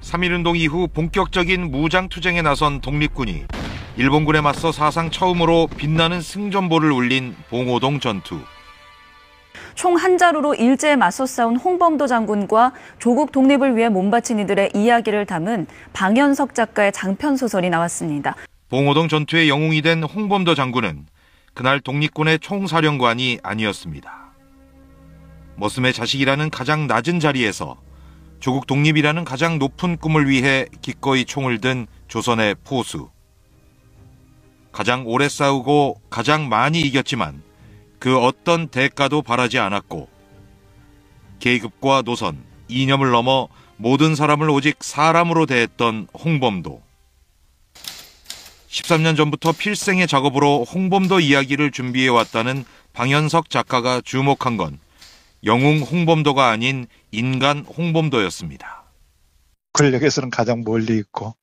3.1운동 이후 본격적인 무장투쟁에 나선 독립군이 일본군에 맞서 사상 처음으로 빛나는 승전보를 울린 봉오동 전투. 총 한 자루로 일제에 맞서 싸운 홍범도 장군과 조국 독립을 위해 몸바친 이들의 이야기를 담은 방현석 작가의 장편소설이 나왔습니다. 봉오동 전투의 영웅이 된 홍범도 장군은 그날 독립군의 총사령관이 아니었습니다. 머슴의 자식이라는 가장 낮은 자리에서 조국 독립이라는 가장 높은 꿈을 위해 기꺼이 총을 든 조선의 포수. 가장 오래 싸우고 가장 많이 이겼지만 그 어떤 대가도 바라지 않았고 계급과 노선, 이념을 넘어 모든 사람을 오직 사람으로 대했던 홍범도. 13년 전부터 필생의 작업으로 홍범도 이야기를 준비해왔다는 방현석 작가가 주목한 건 영웅 홍범도가 아닌 인간 홍범도였습니다. 권력에서는 가장 멀리 있고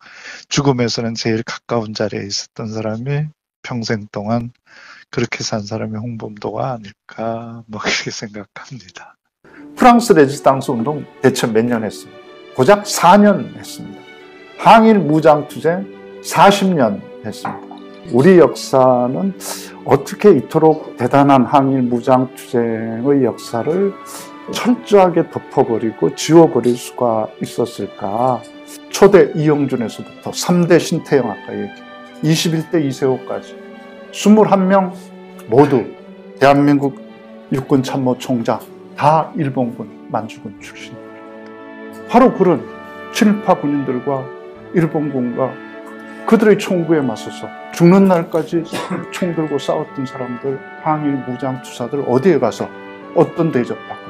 죽음에서는 제일 가까운 자리에 있었던 사람이 평생 동안 그렇게 산 사람이 홍범도가 아닐까 그렇게 생각합니다. 프랑스 레지스탕스 운동 대체 몇 년 했습니다. 고작 4년 했습니다. 항일 무장투쟁 40년 했습니다. 우리 역사는 어떻게 이토록 대단한 항일 무장투쟁의 역사를 철저하게 덮어버리고 지워버릴 수가 있었을까? 초대 이영준에서부터 3대 신태영 아까 얘기, 21대 이세호까지 21명 모두 대한민국 육군참모총장 다 일본군 만주군 출신입니다. 바로 그런 친일파 군인들과 일본군과 그들의 총구에 맞서서 죽는 날까지 총 들고 싸웠던 사람들, 항일 무장투사들 어디에 가서 어떤 대접받고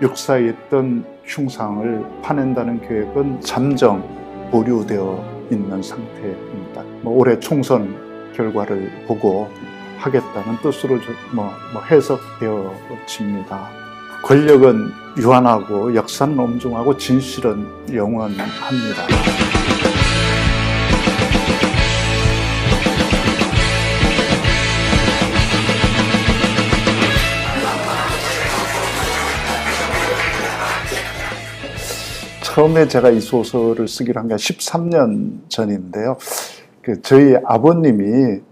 역사에 있던 흉상을 파낸다는 계획은 잠정 보류되어 있는 상태입니다. 올해 총선 결과를 보고 하겠다는 뜻으로 해석되어집니다. 권력은 유한하고 역사는 엄중하고 진실은 영원합니다. 처음에 제가 이 소설을 쓰기로 한 게 13년 전인데요. 저희 아버님이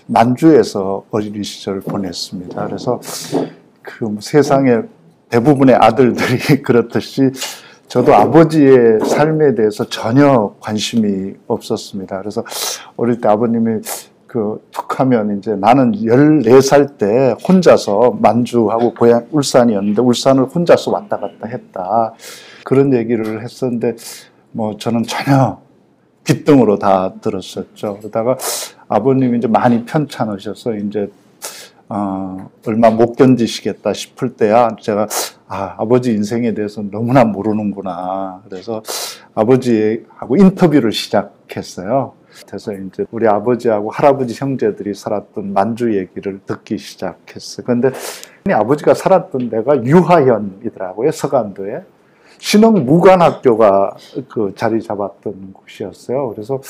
만주에서 어린이 시절을 보냈습니다. 그래서 세상의 대부분의 아들들이 그렇듯이 저도 아버지의 삶에 대해서 전혀 관심이 없었습니다. 그래서 어릴 때 아버님이 툭하면 이제 나는 14살 때 혼자서 만주하고 고향 울산이었는데 울산을 혼자서 왔다 갔다 했다. 그런 얘기를 했었는데 저는 전혀 귓등으로 다 들었었죠. 그러다가 아버님이 이제 많이 편찮으셔서 이제 얼마 못 견디시겠다 싶을 때야 제가 아버지 인생에 대해서 너무나 모르는구나. 그래서 아버지하고 인터뷰를 시작했어요. 그래서 이제 우리 아버지하고 할아버지 형제들이 살았던 만주 얘기를 듣기 시작했어요. 그런데 아버지가 살았던 데가 유하현이더라고요. 서간도에. 신흥무관학교가 자리 잡았던 곳이었어요. 그래서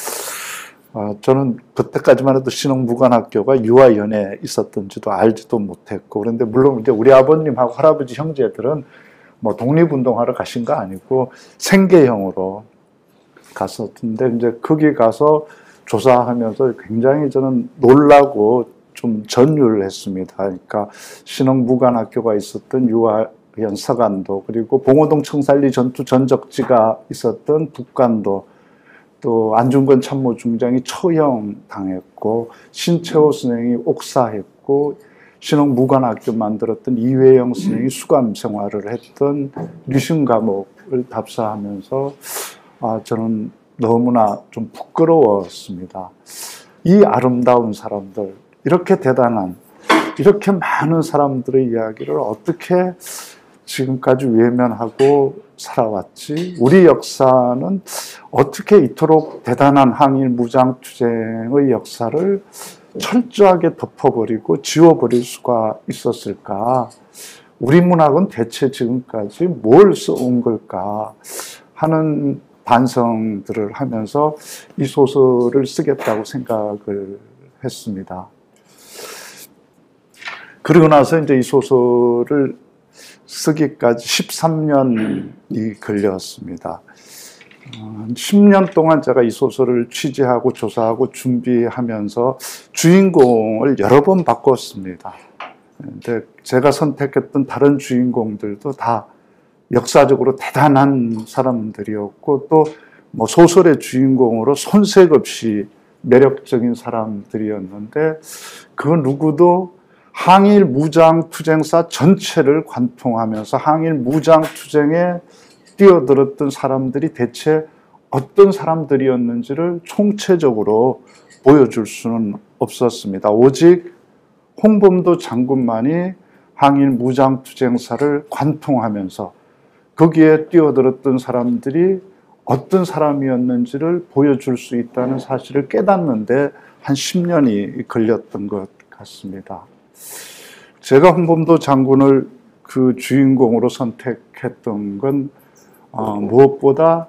저는 그때까지만 해도 신흥무관학교가 유아연에 있었던지도 알지도 못했고, 그런데 물론 이제 우리 아버님하고 할아버지 형제들은 독립운동하러 가신 거 아니고 생계형으로 갔었는데, 이제 거기 가서 조사하면서 굉장히 저는 놀라고 좀 전율을 했습니다. 그러니까 신흥무관학교가 있었던 유아연 서간도, 그리고 봉오동 청산리 전투 전적지가 있었던 북간도, 또 안중근 참모중장이 처형당했고 신채호 선생이 옥사했고 신흥무관학교 만들었던 이회영 선생이 수감 생활을 했던 류신 감옥을 답사하면서 저는 너무나 좀 부끄러웠습니다. 이 아름다운 사람들, 이렇게 대단한, 이렇게 많은 사람들의 이야기를 어떻게 지금까지 외면하고 살아왔지? 우리 역사는 어떻게 이토록 대단한 항일 무장투쟁의 역사를 철저하게 덮어버리고 지워버릴 수가 있었을까? 우리 문학은 대체 지금까지 뭘 써온 걸까? 하는 반성들을 하면서 이 소설을 쓰겠다고 생각을 했습니다. 그러고 나서 이제 이 소설을 쓰기까지 13년이 걸렸습니다. 10년 동안 제가 이 소설을 취재하고 조사하고 준비하면서 주인공을 여러 번 바꿨습니다. 근데 제가 선택했던 다른 주인공들도 다 역사적으로 대단한 사람들이었고 또 뭐 소설의 주인공으로 손색 없이 매력적인 사람들이었는데 그 누구도 항일 무장투쟁사 전체를 관통하면서 항일 무장투쟁에 뛰어들었던 사람들이 대체 어떤 사람들이었는지를 총체적으로 보여줄 수는 없었습니다. 오직 홍범도 장군만이 항일 무장투쟁사를 관통하면서 거기에 뛰어들었던 사람들이 어떤 사람이었는지를 보여줄 수 있다는 사실을 깨닫는데 한 10년이 걸렸던 것 같습니다. 제가 홍범도 장군을 그 주인공으로 선택했던 건 무엇보다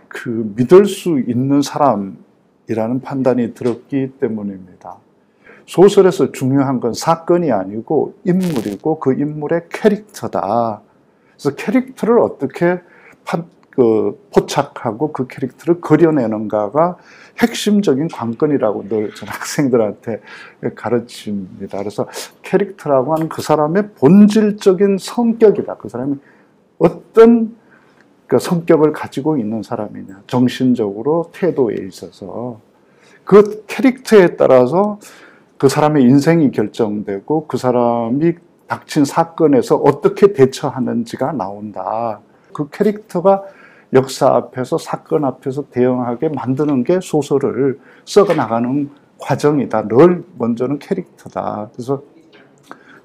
그 믿을 수 있는 사람이라는 판단이 들었기 때문입니다. 소설에서 중요한 건 사건이 아니고 인물이고 그 인물의 캐릭터다. 그래서 캐릭터를 어떻게 포착하고 그 캐릭터를 그려내는가가 핵심적인 관건이라고 늘 전 학생들한테 가르칩니다. 그래서 캐릭터라고 하는 그 사람의 본질적인 성격이다. 그 사람이 어떤 그 성격을 가지고 있는 사람이냐. 정신적으로 태도에 있어서. 그 캐릭터에 따라서 그 사람의 인생이 결정되고 그 사람이 닥친 사건에서 어떻게 대처하는지가 나온다. 그 캐릭터가 역사 앞에서 사건 앞에서 대응하게 만드는 게 소설을 써나가는 과정이다. 늘 먼저는 캐릭터다. 그래서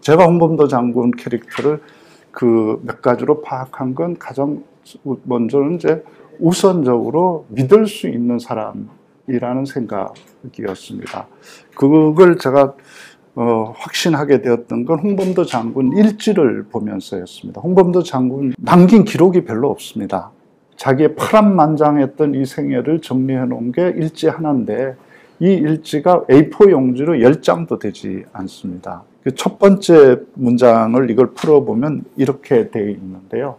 제가 홍범도 장군 캐릭터를 그 몇 가지로 파악한 건 가장 먼저는 이제 우선적으로 믿을 수 있는 사람이라는 생각이었습니다. 그걸 제가 확신하게 되었던 건 홍범도 장군 일지를 보면서였습니다. 홍범도 장군 남긴 기록이 별로 없습니다. 자기의 파란만장했던 이 생애를 정리해 놓은 게 일지 하나인데 이 일지가 A4 용지로 10장도 되지 않습니다. 첫 번째 문장을 이걸 풀어보면 이렇게 되어 있는데요.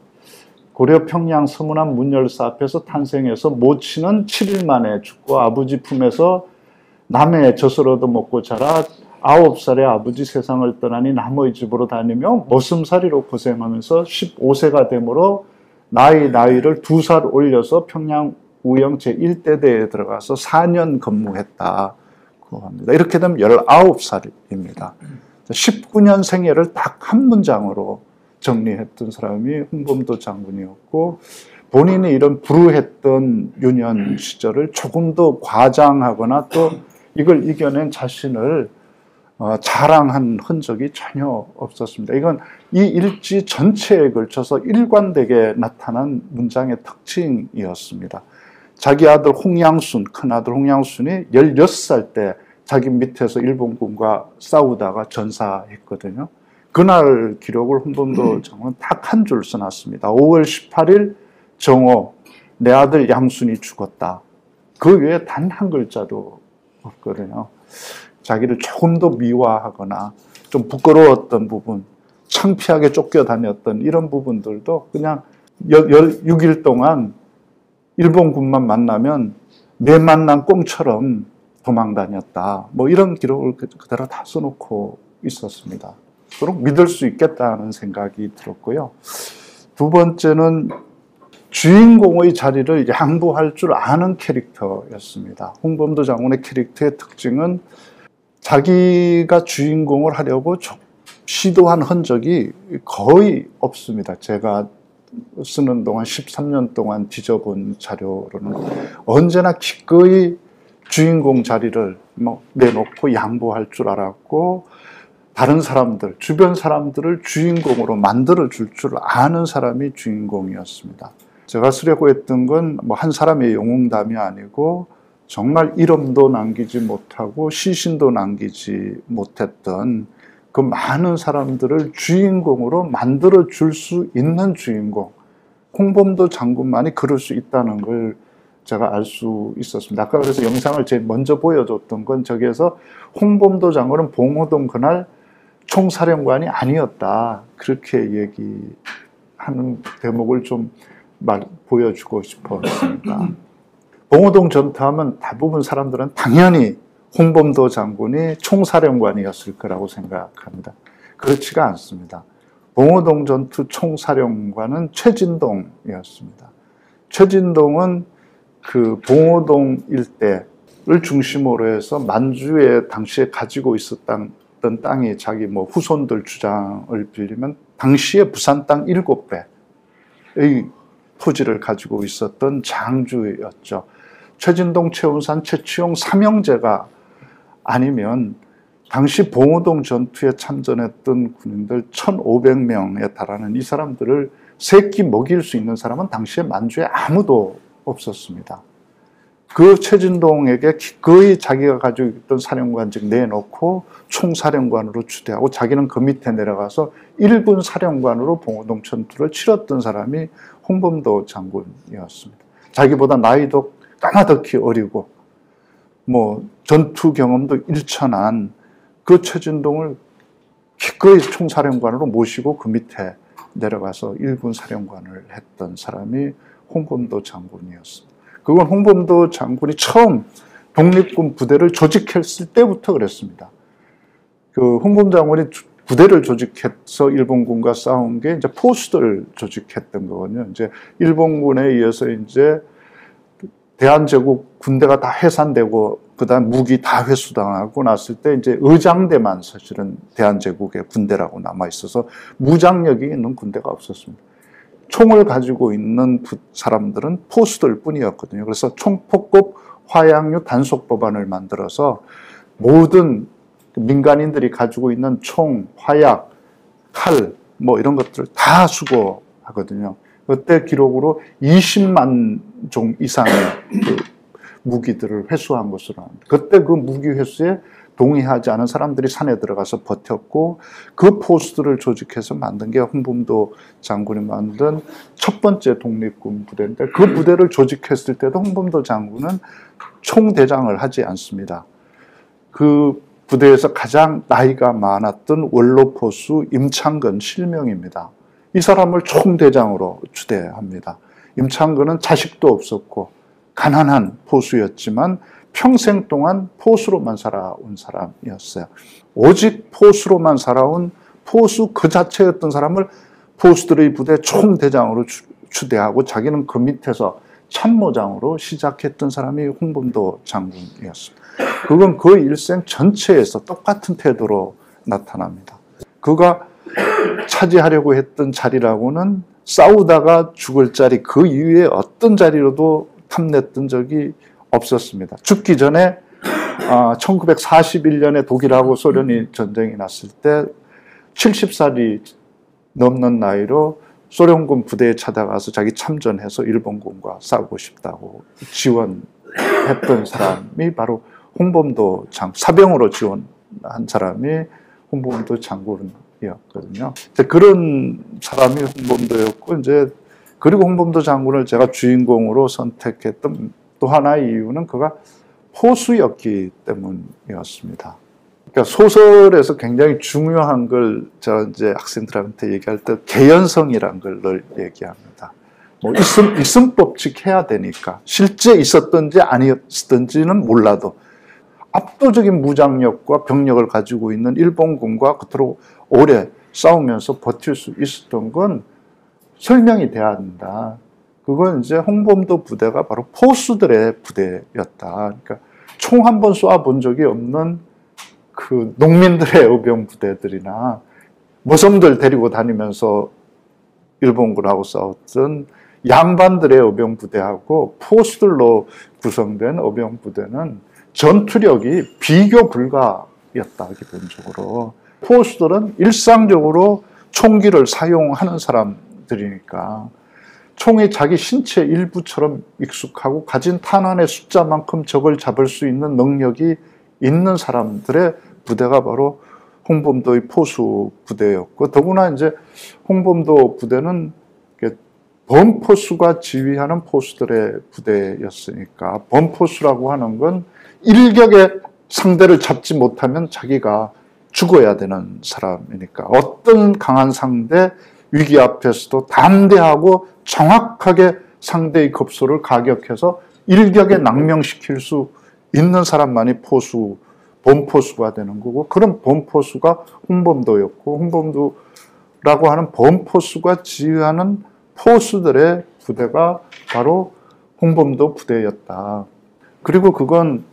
고려 평양 서문암 문열사 앞에서 탄생해서 모친은 7일 만에 죽고 아버지 품에서 남의 젖을 얻어먹고 자라 9살에 아버지 세상을 떠나니 남의 집으로 다니며 머슴살이로 고생하면서 15세가 되므로 나이를 2살 올려서 평양 우영 제1대대에 들어가서 4년 근무했다고 합니다. 이렇게 되면 19살입니다. 19년 생애를 딱 한 문장으로 정리했던 사람이 홍범도 장군이었고 본인이 이런 불우했던 유년 시절을 조금 더 과장하거나 또 이걸 이겨낸 자신을 자랑한 흔적이 전혀 없었습니다. 이건 이 일지 전체에 걸쳐서 일관되게 나타난 문장의 특징이었습니다. 자기 아들 홍양순, 큰아들 홍양순이 16살 때 자기 밑에서 일본군과 싸우다가 전사했거든요. 그날 기록을 홍범도 장군은 딱 한 줄 써놨습니다. 5월 18일 정오, 내 아들 양순이 죽었다. 그 외에 단 한 글자도 없거든요. 자기를 조금 더 미화하거나 좀 부끄러웠던 부분, 창피하게 쫓겨다녔던 이런 부분들도 그냥 6일 동안 일본군만 만나면 내 만난 꽁처럼 도망다녔다. 뭐 이런 기록을 그대로 다 써놓고 있었습니다. 그럼 믿을 수 있겠다는 생각이 들었고요. 두 번째는 주인공의 자리를 양보할 줄 아는 캐릭터였습니다. 홍범도 장군의 캐릭터의 특징은 자기가 주인공을 하려고 시도한 흔적이 거의 없습니다. 제가 쓰는 동안 13년 동안 뒤져본 자료로는 언제나 기꺼이 주인공 자리를 내놓고 양보할 줄 알았고 다른 사람들, 주변 사람들을 주인공으로 만들어 줄 아는 사람이 주인공이었습니다. 제가 쓰려고 했던 건 한 사람의 영웅담이 아니고 정말 이름도 남기지 못하고 시신도 남기지 못했던 그 많은 사람들을 주인공으로 만들어 줄 수 있는 주인공. 홍범도 장군만이 그럴 수 있다는 걸 제가 알 수 있었습니다. 아까 그래서 영상을 제일 먼저 보여줬던 건 저기에서 홍범도 장군은 봉오동 그날 총사령관이 아니었다. 그렇게 얘기하는 대목을 좀 보여주고 싶었습니다. 봉오동 전투하면 대부분 사람들은 당연히 홍범도 장군이 총사령관이었을 거라고 생각합니다. 그렇지가 않습니다. 봉오동 전투 총사령관은 최진동이었습니다. 최진동은 그 봉오동 일대를 중심으로 해서 만주에 당시에 가지고 있었던 땅이 자기 뭐 후손들 주장을 빌리면 당시에 부산 땅 7배의 토지를 가지고 있었던 장주였죠. 최진동, 최운산, 최치용, 삼형제가 아니면 당시 봉오동 전투에 참전했던 군인들 1,500명에 달하는 이 사람들을 세 끼 먹일 수 있는 사람은 당시에 만주에 아무도 없었습니다. 그 최진동에게 기꺼이 자기가 가지고 있던 사령관직 내놓고 총사령관으로 추대하고 자기는 그 밑에 내려가서 1군 사령관으로 봉오동 전투를 치렀던 사람이 홍범도 장군이었습니다. 자기보다 나이도 까마득히 어리고 뭐 전투 경험도 일천한 그 최진동을 기꺼이 총사령관으로 모시고 그 밑에 내려가서 1군 사령관을 했던 사람이 홍범도 장군이었습니다. 그건 홍범도 장군이 처음 독립군 부대를 조직했을 때부터 그랬습니다. 그 홍범도 장군이 부대를 조직해서 일본군과 싸운 게 이제 포수들을 조직했던 거거든요. 이제 일본군에 의해서 이제 대한제국 군대가 다 해산되고 그다음 무기 다 회수당하고 났을 때 이제 의장대만 사실은 대한제국의 군대라고 남아 있어서 무장력이 있는 군대가 없었습니다. 총을 가지고 있는 사람들은 포수들 뿐이었거든요. 그래서 총포급 화약류 단속법안을 만들어서 모든 민간인들이 가지고 있는 총, 화약, 칼, 뭐 이런 것들을 다 수거하거든요. 그때 기록으로 20만 종 이상의 그 무기들을 회수한 것으로 합니다. 그때 그 무기 회수에 동의하지 않은 사람들이 산에 들어가서 버텼고 그 포수들을 조직해서 만든 게 홍범도 장군이 만든 첫 번째 독립군 부대인데 그 부대를 조직했을 때도 홍범도 장군은 총대장을 하지 않습니다. 그 부대에서 가장 나이가 많았던 원로포수 임창근 실명입니다. 이 사람을 총대장으로 추대합니다. 임창근은 자식도 없었고 가난한 포수였지만 평생 동안 포수로만 살아온 사람이었어요. 오직 포수로만 살아온 포수 그 자체였던 사람을 포수들의 부대 총대장으로 추대하고 자기는 그 밑에서 참모장으로 시작했던 사람이 홍범도 장군이었습니다. 그건 그 일생 전체에서 똑같은 태도로 나타납니다. 그가 차지하려고 했던 자리라고는 싸우다가 죽을 자리 그 이후에 어떤 자리로도 탐냈던 적이 없었습니다. 죽기 전에 1941년에 독일하고 소련이 전쟁이 났을 때 70살이 넘는 나이로 소련군 부대에 찾아가서 자기 참전해서 일본군과 싸우고 싶다고 지원했던 사람이 바로 홍범도 사병으로 지원한 사람이 홍범도 장군이었거든요. 그런 사람이 홍범도였고 이제 그리고 홍범도 장군을 제가 주인공으로 선택했던 또 하나의 이유는 그가 포수였기 때문이었습니다. 그러니까 소설에서 굉장히 중요한 걸 제가 이제 학생들한테 얘기할 때 개연성이라는 걸 늘 얘기합니다. 뭐 있음 법칙 해야 되니까 실제 있었던지 아니었던지는 몰라도 압도적인 무장력과 병력을 가지고 있는 일본군과 그토록 오래 싸우면서 버틸 수 있었던 건 설명이 돼야 한다. 그건 이제 홍범도 부대가 바로 포수들의 부대였다. 그러니까 총 한 번 쏘아본 적이 없는 그 농민들의 의병 부대들이나 모성들 데리고 다니면서 일본군하고 싸웠던 양반들의 의병 부대하고 포수들로 구성된 의병 부대는 전투력이 비교 불가였다. 기본적으로 포수들은 일상적으로 총기를 사용하는 사람들이니까 총이 자기 신체 일부처럼 익숙하고 가진 탄환의 숫자만큼 적을 잡을 수 있는 능력이 있는 사람들의 부대가 바로 홍범도의 포수 부대였고 더구나 이제 홍범도 부대는 범포수가 지휘하는 포수들의 부대였으니까 범포수라고 하는 건 일격에 상대를 잡지 못하면 자기가 죽어야 되는 사람이니까 어떤 강한 상대 위기 앞에서도 담대하고 정확하게 상대의 급소를 가격해서 일격에 낭명시킬 수 있는 사람만이 범포수가 되는 거고, 그런 범포수가 홍범도였고, 홍범도라고 하는 범포수가 지휘하는 포수들의 부대가 바로 홍범도 부대였다. 그리고 그건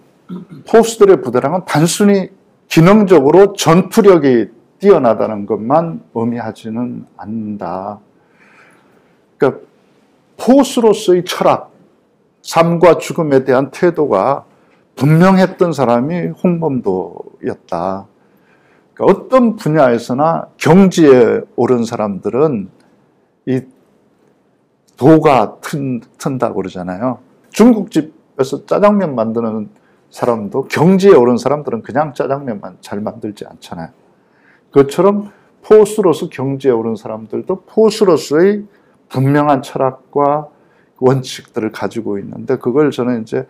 포수들의 부대라는 건 단순히 기능적으로 전투력이 뛰어나다는 것만 의미하지는 않는다. 그러니까 포수로서의 철학, 삶과 죽음에 대한 태도가 분명했던 사람이 홍범도였다. 그러니까 어떤 분야에서나 경지에 오른 사람들은 이 도가 튼다고 그러잖아요. 중국집에서 짜장면 만드는 사람도 경지에 오른 사람들은 그냥 짜장면만 잘 만들지 않잖아요. 그것처럼 포수로서 경지에 오른 사람들도 포수로서의 분명한 철학과 원칙들을 가지고 있는데, 그걸 저는 이제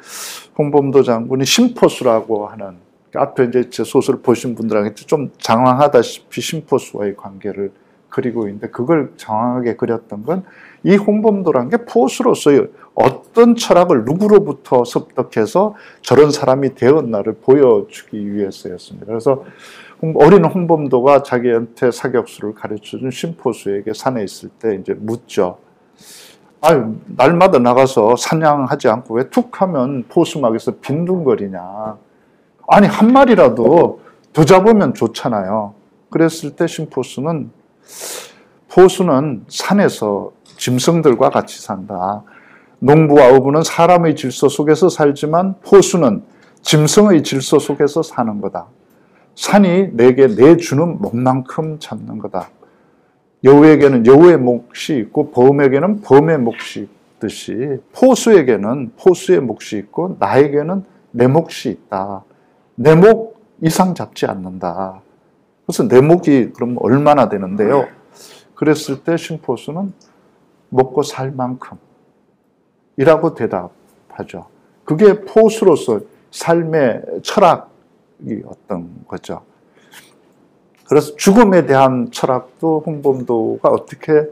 홍범도 장군이 심포수라고 하는, 앞에 이제 제 소설을 보신 분들한테 좀 장황하다시피 심포수와의 관계를 그리고 있는데, 그걸 장황하게 그렸던 건 이 홍범도라는 게 포수로서의 어떤 철학을 누구로부터 습득해서 저런 사람이 되었나를 보여주기 위해서였습니다. 그래서 어린 홍범도가 자기한테 사격수를 가르쳐준 심포수에게 산에 있을 때 이제 묻죠. 날마다 나가서 사냥하지 않고 왜 툭 하면 포수막에서 빈둥거리냐. 아니, 한 마리라도 더 잡으면 좋잖아요. 그랬을 때 심포수는, 포수는 산에서 짐승들과 같이 산다. 농부와 어부는 사람의 질서 속에서 살지만 포수는 짐승의 질서 속에서 사는 거다. 산이 내게 내주는 몫만큼 잡는 거다. 여우에게는 여우의 몫이 있고 범에게는 범의 몫이 있듯이 포수에게는 포수의 몫이 있고 나에게는 내 몫이 있다. 내 몫 이상 잡지 않는다. 그래서 내 몫이 그럼 얼마나 되는데요? 그랬을 때 심포수는 먹고 살 만큼 이라고 대답하죠. 그게 포수로서 삶의 철학이었던 거죠. 그래서 죽음에 대한 철학도 홍범도가 어떻게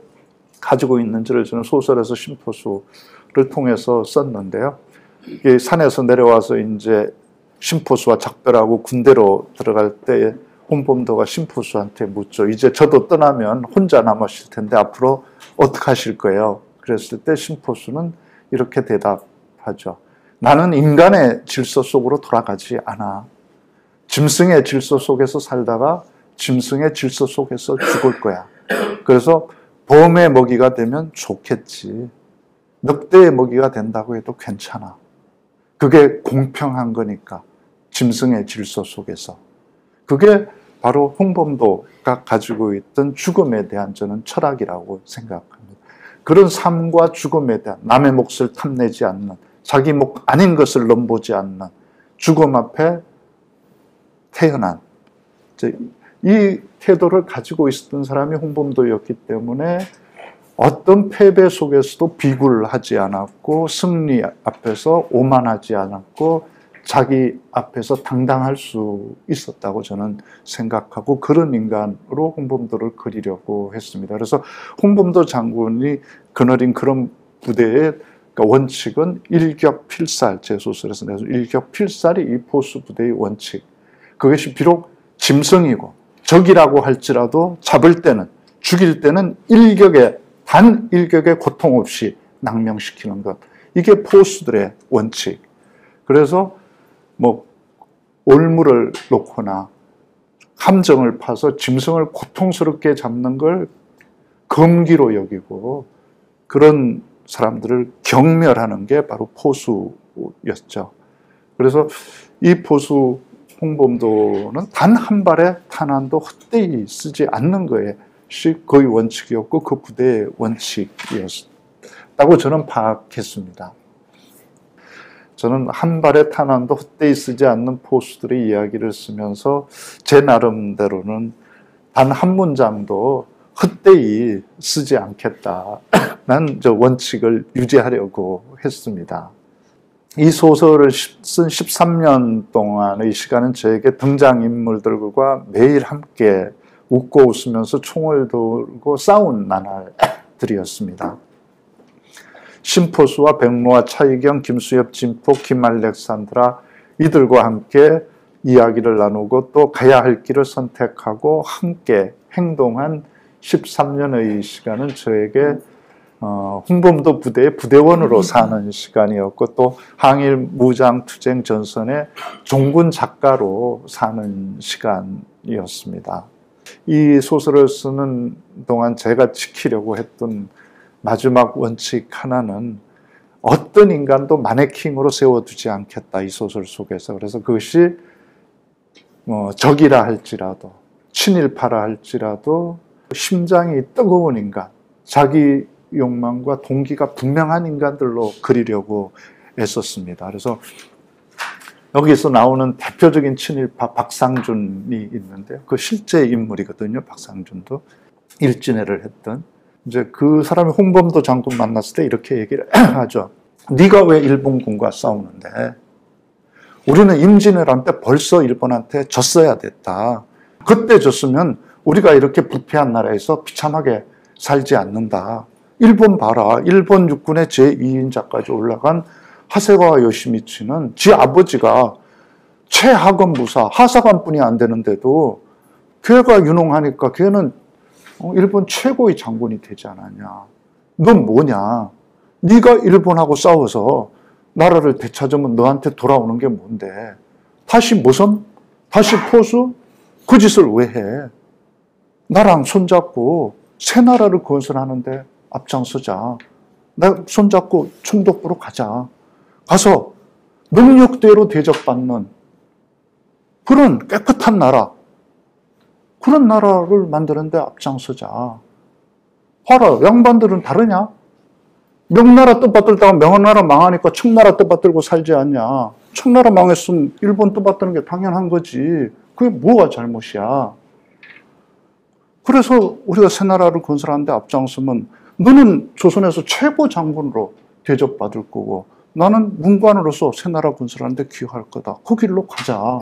가지고 있는지를 저는 소설에서 심포수를 통해서 썼는데요. 산에서 내려와서 이제 심포수와 작별하고 군대로 들어갈 때 홍범도가 심포수한테 묻죠. 이제 저도 떠나면 혼자 남으실 텐데 앞으로 어떻게 하실 거예요? 그랬을 때 심포수는 이렇게 대답하죠. 나는 인간의 질서 속으로 돌아가지 않아. 짐승의 질서 속에서 살다가 짐승의 질서 속에서 죽을 거야. 그래서 범의 먹이가 되면 좋겠지. 늑대의 먹이가 된다고 해도 괜찮아. 그게 공평한 거니까. 짐승의 질서 속에서. 그게 바로 홍범도가 가지고 있던 죽음에 대한 저는 철학이라고 생각합니다. 그런 삶과 죽음에 대한 남의 몫을 탐내지 않는, 자기 몫 아닌 것을 넘보지 않는 죽음 앞에 태어난 이 태도를 가지고 있었던 사람이 홍범도였기 때문에 어떤 패배 속에서도 비굴하지 않았고 승리 앞에서 오만하지 않았고 자기 앞에서 당당할 수 있었다고 저는 생각하고 그런 인간으로 홍범도를 그리려고 했습니다. 그래서 홍범도 장군이 거느린 그런 부대의 원칙은 일격필살, 제 소설에서 내서 일격필살이 이 포수 부대의 원칙. 그것이 비록 짐승이고 적이라고 할지라도 잡을 때는, 죽일 때는 단 일격의 고통 없이 낭명시키는 것. 이게 포수들의 원칙. 그래서 올무를 놓거나 함정을 파서 짐승을 고통스럽게 잡는 걸 금기로 여기고 그런 사람들을 경멸하는 게 바로 포수였죠. 그래서 이 포수 홍범도는 단 한 발의 탄환도 헛되이 쓰지 않는 것이 그의 원칙이었고 그 부대의 원칙이었다고 저는 파악했습니다. 저는 한 발의 탄환도 헛되이 쓰지 않는 포수들의 이야기를 쓰면서 제 나름대로는 단 한 문장도 헛되이 쓰지 않겠다. 난 저 원칙을 유지하려고 했습니다. 이 소설을 쓴 13년 동안의 시간은 저에게 등장인물들과 매일 함께 웃고 웃으면서 총을 들고 싸운 나날들이었습니다. 심포수와 백로와 차이경, 김수엽, 진포, 김알렉산드라 이들과 함께 이야기를 나누고 또 가야 할 길을 선택하고 함께 행동한 13년의 시간은 저에게 홍범도 부대의 부대원으로 사는 시간이었고 또 항일 무장투쟁 전선의 종군 작가로 사는 시간이었습니다. 이 소설을 쓰는 동안 제가 지키려고 했던 마지막 원칙 하나는 어떤 인간도 마네킹으로 세워두지 않겠다, 이 소설 속에서. 그래서 그것이 적이라 할지라도 친일파라 할지라도 심장이 뜨거운 인간, 자기 욕망과 동기가 분명한 인간들로 그리려고 애썼습니다. 그래서 여기서 나오는 대표적인 친일파 박상준이 있는데요. 그 실제 인물이거든요. 박상준도 일진회를 했던. 이제 그 사람이 홍범도 장군 만났을 때 이렇게 얘기를 하죠. 네가 왜 일본군과 싸우는데? 우리는 임진왜란 때 벌써 일본한테 졌어야 됐다. 그때 졌으면 우리가 이렇게 부패한 나라에서 비참하게 살지 않는다. 일본 봐라. 일본 육군의 제2인자까지 올라간 하세가와 요시미치는 지 아버지가 최하급 무사, 하사관뿐이 안 되는데도 걔가 유능하니까 걔는 일본 최고의 장군이 되지 않았냐. 넌 뭐냐. 네가 일본하고 싸워서 나라를 되찾으면 너한테 돌아오는 게 뭔데. 다시 모섬? 다시 포수? 그 짓을 왜 해? 나랑 손잡고 새 나라를 건설하는데 앞장서자. 나 손잡고 총독부로 가자. 가서 능력대로 대접받는 그런 깨끗한 나라, 그런 나라를 만드는데 앞장서자. 봐라, 양반들은 다르냐? 명나라 뜻받들다가 명나라 망하니까 청나라 뜻받들고 살지 않냐? 청나라 망했으면 일본 뜻받드는 게 당연한 거지. 그게 뭐가 잘못이야? 그래서 우리가 새 나라를 건설하는데 앞장서면 너는 조선에서 최고 장군으로 대접받을 거고 나는 문관으로서 새 나라 건설하는데 기여할 거다. 그 길로 가자.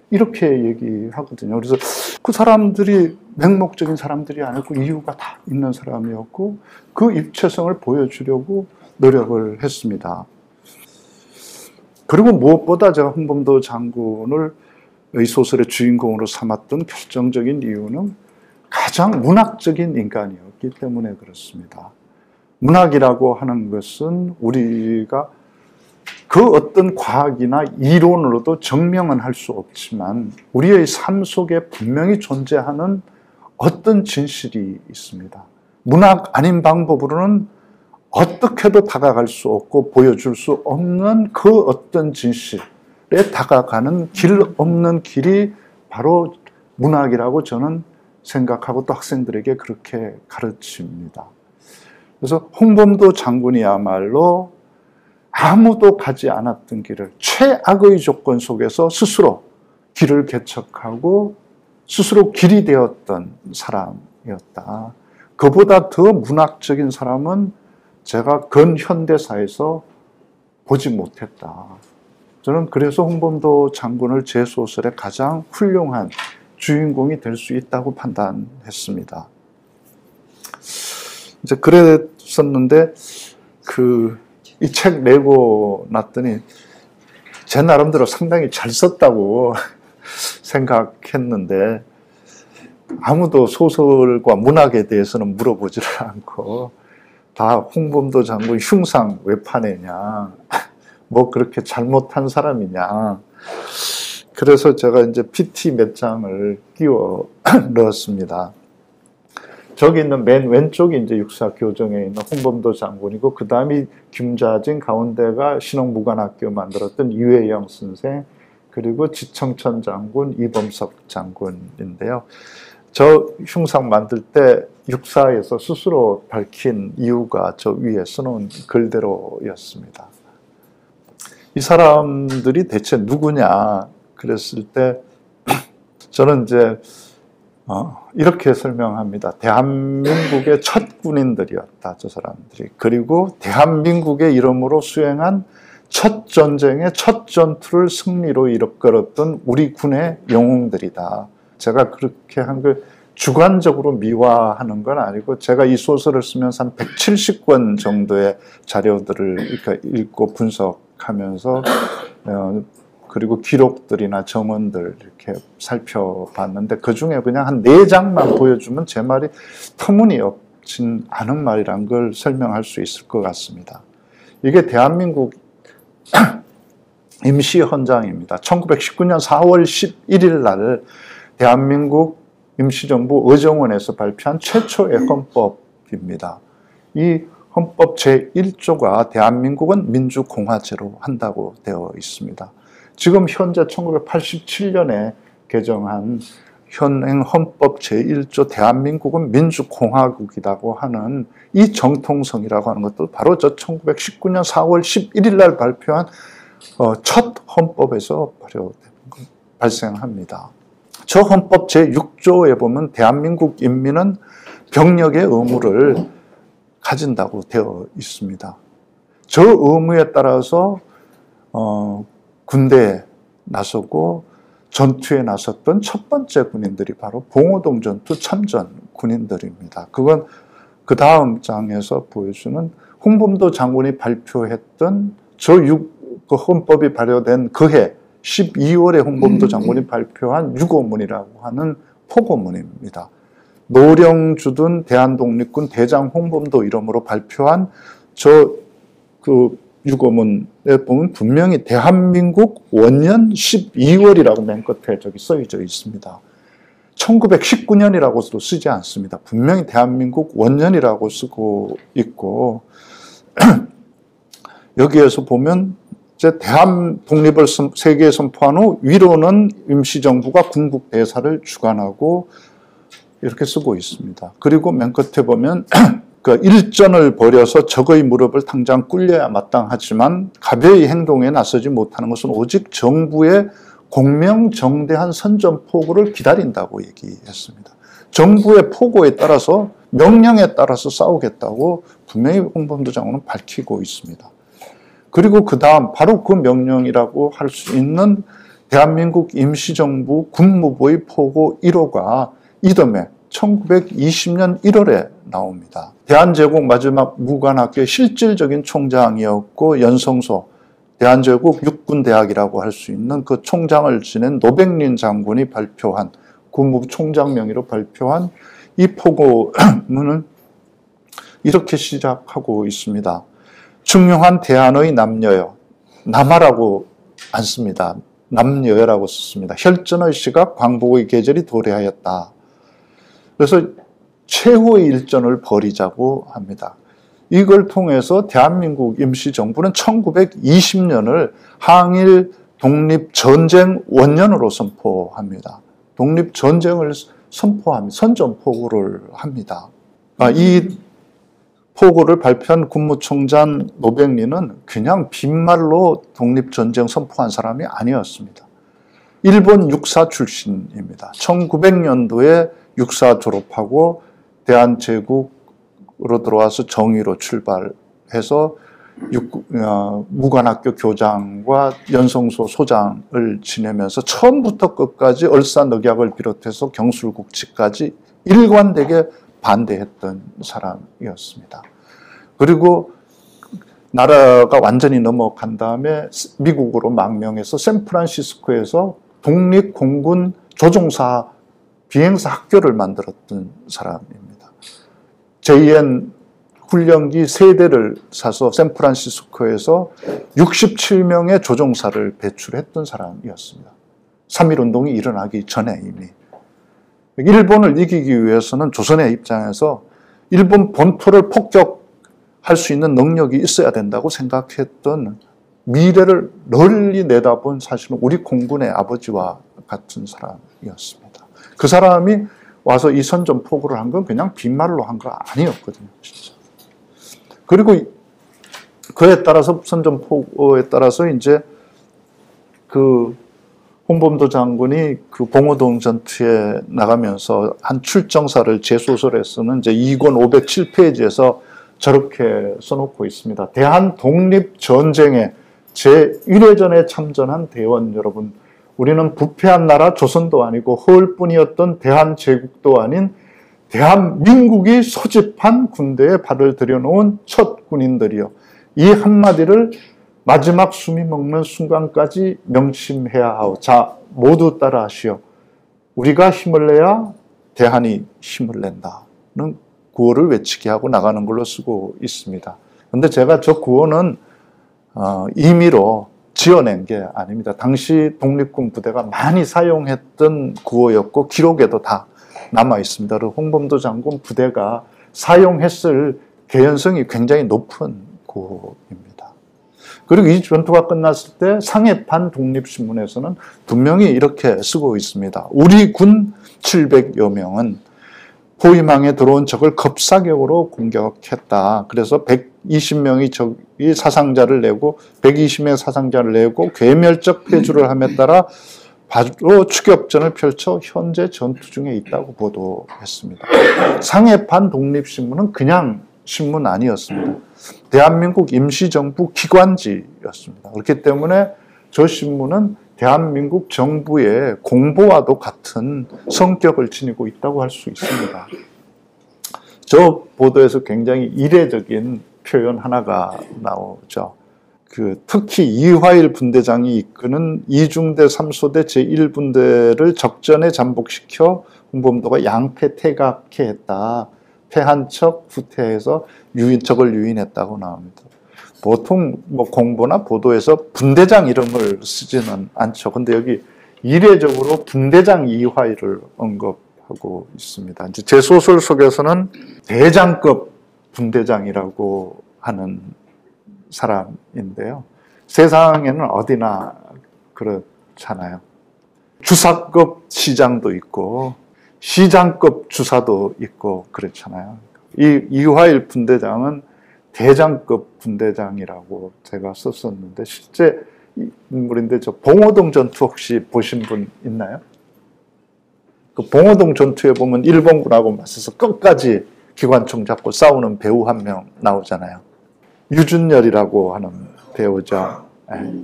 이렇게 얘기하거든요. 그래서 그 사람들이 맹목적인 사람들이 아니고 이유가 다 있는 사람이었고 그 입체성을 보여주려고 노력을 했습니다. 그리고 무엇보다 제가 홍범도 장군을 이 소설의 주인공으로 삼았던 결정적인 이유는 가장 문학적인 인간이었기 때문에 그렇습니다. 문학이라고 하는 것은 우리가 그 어떤 과학이나 이론으로도 증명은 할 수 없지만 우리의 삶 속에 분명히 존재하는 어떤 진실이 있습니다. 문학 아닌 방법으로는 어떻게도 다가갈 수 없고 보여줄 수 없는 그 어떤 진실에 다가가는 길 없는 길이 바로 문학이라고 저는 생각하고 또 학생들에게 그렇게 가르칩니다. 그래서 홍범도 장군이야말로 아무도 가지 않았던 길을 최악의 조건 속에서 스스로 길을 개척하고 스스로 길이 되었던 사람이었다. 그보다 더 문학적인 사람은 제가 근현대사에서 보지 못했다. 저는 그래서 홍범도 장군을 제 소설의 가장 훌륭한 주인공이 될 수 있다고 판단했습니다. 이제 그랬었는데 이 책 내고 났더니 제 나름대로 상당히 잘 썼다고 생각했는데 아무도 소설과 문학에 대해서는 물어보지를 않고 다 홍범도 장군 흉상 왜 파내냐, 뭐 그렇게 잘못한 사람이냐. 그래서 제가 이제 PT 몇 장을 끼워 넣었습니다. 저기 있는 맨 왼쪽이 이제 육사 교정에 있는 홍범도 장군이고 그 다음이 김좌진, 가운데가 신흥무관학교 만들었던 이회영 선생, 그리고 지청천 장군, 이범석 장군인데요. 저 흉상 만들 때 육사에서 스스로 밝힌 이유가 저 위에 써놓은 글대로였습니다. 이 사람들이 대체 누구냐 그랬을 때 저는 이제 이렇게 설명합니다. 대한민국의 첫 군인들이었다, 저 사람들이. 그리고 대한민국의 이름으로 수행한 첫 전쟁의 첫 전투를 승리로 이끌었던 우리 군의 영웅들이다. 제가 그렇게 한 걸 주관적으로 미화하는 건 아니고 제가 이 소설을 쓰면서 한 170권 정도의 자료들을 읽고 분석하면서 그리고 기록들이나 점원들 이렇게 살펴봤는데 그중에 그냥 한 4장만 보여주면 제 말이 터무니없진 않은 말이란 걸 설명할 수 있을 것 같습니다. 이게 대한민국 임시 헌장입니다. 1919년 4월 11일 날 대한민국 임시정부 의정원에서 발표한 최초의 헌법입니다. 이 헌법 제1조가 대한민국은 민주공화제로 한다고 되어 있습니다. 지금 현재 1987년에 개정한 현행 헌법 제1조 대한민국은 민주공화국이라고 하는 이 정통성이라고 하는 것도 바로 저 1919년 4월 11일 날 발표한 첫 헌법에서 발생합니다. 저 헌법 제6조에 보면 대한민국 인민은 병력의 의무를 가진다고 되어 있습니다. 저 의무에 따라서 군대에 나서고 전투에 나섰던 첫 번째 군인들이 바로 봉오동 전투 참전 군인들입니다. 그건 그 다음 장에서 보여주는 홍범도 장군이 발표했던 그 헌법이 발효된 그해 12월에 홍범도 장군이 발표한 유고문이라고 하는 포고문입니다. 노령주둔 대한독립군 대장 홍범도 이름으로 발표한 그 유고문에 보면 분명히 대한민국 원년 12월이라고 맨 끝에 저기 써져 있습니다. 1919년이라고도 쓰지 않습니다. 분명히 대한민국 원년이라고 쓰고 있고 여기에서 보면 이제 대한 독립을 세계에 선포한 후 위로는 임시정부가 군국 대사를 주관하고 이렇게 쓰고 있습니다. 그리고 맨 끝에 보면 그 일전을 벌여서 적의 무릎을 당장 꿇려야 마땅하지만 가벼이 행동에 나서지 못하는 것은 오직 정부의 공명정대한 선전포고를 기다린다고 얘기했습니다. 정부의 포고에 따라서 명령에 따라서 싸우겠다고 분명히 홍범도 장군은 밝히고 있습니다. 그리고 그 다음 바로 그 명령이라고 할 수 있는 대한민국 임시정부 군무부의 포고 1호가 이듬해 1920년 1월에 나옵니다. 대한제국 마지막 무관학교의 실질적인 총장이었고 연성소 대한제국 육군대학이라고 할 수 있는 그 총장을 지낸 노백린 장군이 발표한 군무부 총장 명의로 발표한 이 포고문은 이렇게 시작하고 있습니다. 중요한 대한의 남여여, 남하라고 안 씁니다. 남여여라고 썼습니다. 혈전의 시각, 광복의 계절이 도래하였다. 그래서 최후의 일전을 벌이자고 합니다. 이걸 통해서 대한민국 임시정부는 1920년을 항일 독립전쟁 원년으로 선포합니다. 독립전쟁을 선포합니다. 선전포고를 합니다. 이 포고를 발표한 국무총장 노백린은 그냥 빈말로 독립전쟁 선포한 사람이 아니었습니다. 일본 육사 출신입니다. 1900년도에 육사 졸업하고 대한제국으로 들어와서 정의로 출발해서 무관학교 교장과 연성소 소장을 지내면서 처음부터 끝까지 얼싸늑약을 비롯해서 경술국지까지 일관되게 반대했던 사람이었습니다. 그리고 나라가 완전히 넘어간 다음에 미국으로 망명해서 샌프란시스코에서 독립공군 조종사 비행사 학교를 만들었던 사람입니다. JN 훈련기 3대를 사서 샌프란시스코에서 67명의 조종사를 배출했던 사람이었습니다. 3.1운동이 일어나기 전에 이미. 일본을 이기기 위해서는 조선의 입장에서 일본 본토를 폭격할 수 있는 능력이 있어야 된다고 생각했던 미래를 널리 내다본 사실은 우리 공군의 아버지와 같은 사람이었습니다. 그 사람이 와서 이 선전포고를 한 건 그냥 빈말로 한 거 아니었거든요. 진짜. 그리고 그에 따라서 선전포고에 따라서 이제 그 홍범도 장군이 그 봉오동 전투에 나가면서 한 출정사를 제 소설에 쓰는 이제 2권 507페이지에서 저렇게 써놓고 있습니다. 대한 독립 전쟁에 제1회전에 참전한 대원 여러분, 우리는 부패한 나라 조선도 아니고 허울뿐이었던 대한제국도 아닌 대한민국이 소집한 군대에 발을 들여놓은 첫 군인들이요. 이 한마디를 마지막 숨이 먹는 순간까지 명심해야 하오. 자, 모두 따라하시오. 우리가 힘을 내야 대한이 힘을 낸다는 구호를 외치게 하고 나가는 걸로 쓰고 있습니다. 그런데 제가 저 구호는 임의로 지어낸 게 아닙니다. 당시 독립군 부대가 많이 사용했던 구호였고 기록에도 다 남아 있습니다. 홍범도 장군 부대가 사용했을 개연성이 굉장히 높은 구호입니다. 그리고 이 전투가 끝났을 때 상해판 독립신문에서는 분명히 이렇게 쓰고 있습니다. 우리 군 700여 명은 포위망에 들어온 적을 급사격으로 공격했다. 그래서 120명이 적이 사상자를 내고 120명의 사상자를 내고 괴멸적 패주를 함에 따라 바로 추격전을 펼쳐 현재 전투 중에 있다고 보도했습니다. 상해판 독립신문은 그냥 신문 아니었습니다. 대한민국 임시정부 기관지였습니다. 그렇기 때문에 저 신문은 대한민국 정부의 공보와도 같은 성격을 지니고 있다고 할 수 있습니다. 저 보도에서 굉장히 이례적인 표현 하나가 나오죠. 특히 이화일 분대장이 이끄는 이중대 3소대 제1분대를 적전에 잠복시켜 홍범도가 양패 퇴각해 했다. 패한 척 후퇴해서 적을 유인했다고 나옵니다. 보통 공보나 보도에서 분대장 이름을 쓰지는 않죠. 근데 여기 이례적으로 분대장 이화일을 언급하고 있습니다. 이제 제 소설 속에서는 대장급 분대장이라고 하는 사람인데요. 세상에는 어디나 그렇잖아요. 주사급 시장도 있고 시장급 주사도 있고 그렇잖아요. 이 이화일 분대장은 대장급 분대장이라고 제가 썼었는데 실제 인물인데 저 봉오동 전투 혹시 보신 분 있나요? 그 봉오동 전투에 보면 일본군하고 맞서서 끝까지 기관총 잡고 싸우는 배우 한 명 나오잖아요. 유준열이라고 하는 배우죠. 네.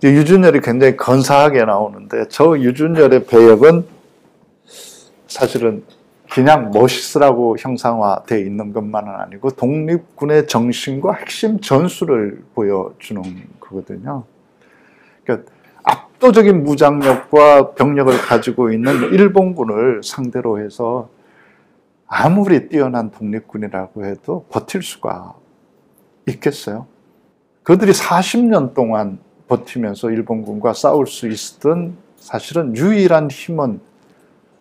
유준열이 굉장히 건사하게 나오는데 저 유준열의 배역은 사실은 그냥 멋있으라고 형상화되어 있는 것만은 아니고 독립군의 정신과 핵심 전술을 보여주는 거거든요. 그러니까 압도적인 무장력과 병력을 가지고 있는 일본군을 상대로 해서 아무리 뛰어난 독립군이라고 해도 버틸 수가 있겠어요? 그들이 40년 동안 버티면서 일본군과 싸울 수 있었던 사실은 유일한 힘은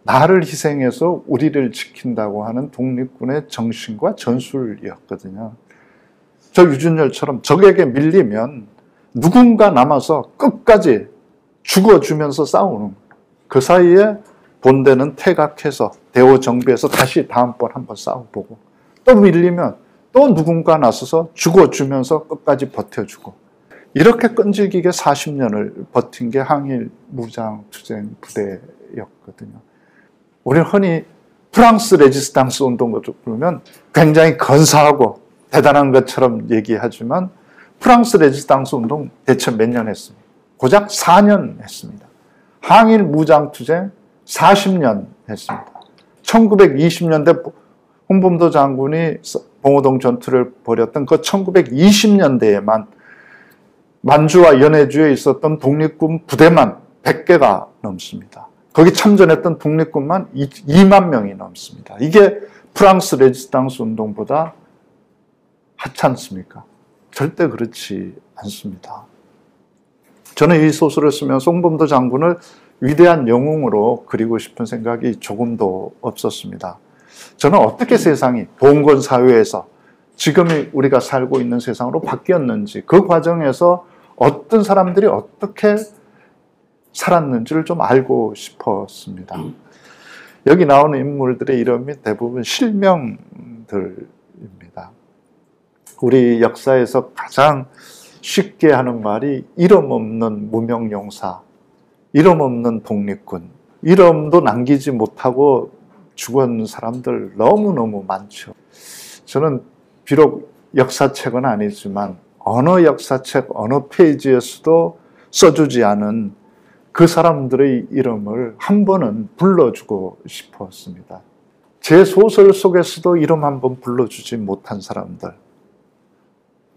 나를 희생해서 우리를 지킨다고 하는 독립군의 정신과 전술이었거든요. 저 유준열처럼 적에게 밀리면 누군가 남아서 끝까지 죽어주면서 싸우는 그 사이에 본대는 퇴각해서 대호 정비해서 다시 다음번 한번 싸워보고 또 밀리면 또 누군가 나서서 죽어주면서 끝까지 버텨주고 이렇게 끈질기게 40년을 버틴 게 항일 무장투쟁 부대였거든요. 우리는 흔히 프랑스 레지스탕스 운동을 부르면 굉장히 건사하고 대단한 것처럼 얘기하지만 프랑스 레지스탕스 운동 대체 몇 년 했습니까? 고작 4년 했습니다. 항일 무장투쟁 40년 했습니다. 1920년대 홍범도 장군이 봉오동 전투를 벌였던 그 1920년대에만 만주와 연해주에 있었던 독립군 부대만 100개가 넘습니다. 거기 참전했던 독립군만 2만 명이 넘습니다. 이게 프랑스 레지스탕스 운동보다 하찮습니까? 절대 그렇지 않습니다. 저는 이 소설을 쓰면서 홍범도 장군을 위대한 영웅으로 그리고 싶은 생각이 조금도 없었습니다. 저는 어떻게 세상이 봉건 사회에서 지금 우리가 살고 있는 세상으로 바뀌었는지 그 과정에서 어떤 사람들이 어떻게 살았는지를 좀 알고 싶었습니다. 여기 나오는 인물들의 이름이 대부분 실명들입니다. 우리 역사에서 가장 쉽게 하는 말이 이름 없는 무명용사, 이름 없는 독립군, 이름도 남기지 못하고 죽은 사람들 너무너무 많죠. 저는 비록 역사책은 아니지만 어느 역사책, 어느 페이지에서도 써주지 않은 그 사람들의 이름을 한 번은 불러주고 싶었습니다. 제 소설 속에서도 이름 한 번 불러주지 못한 사람들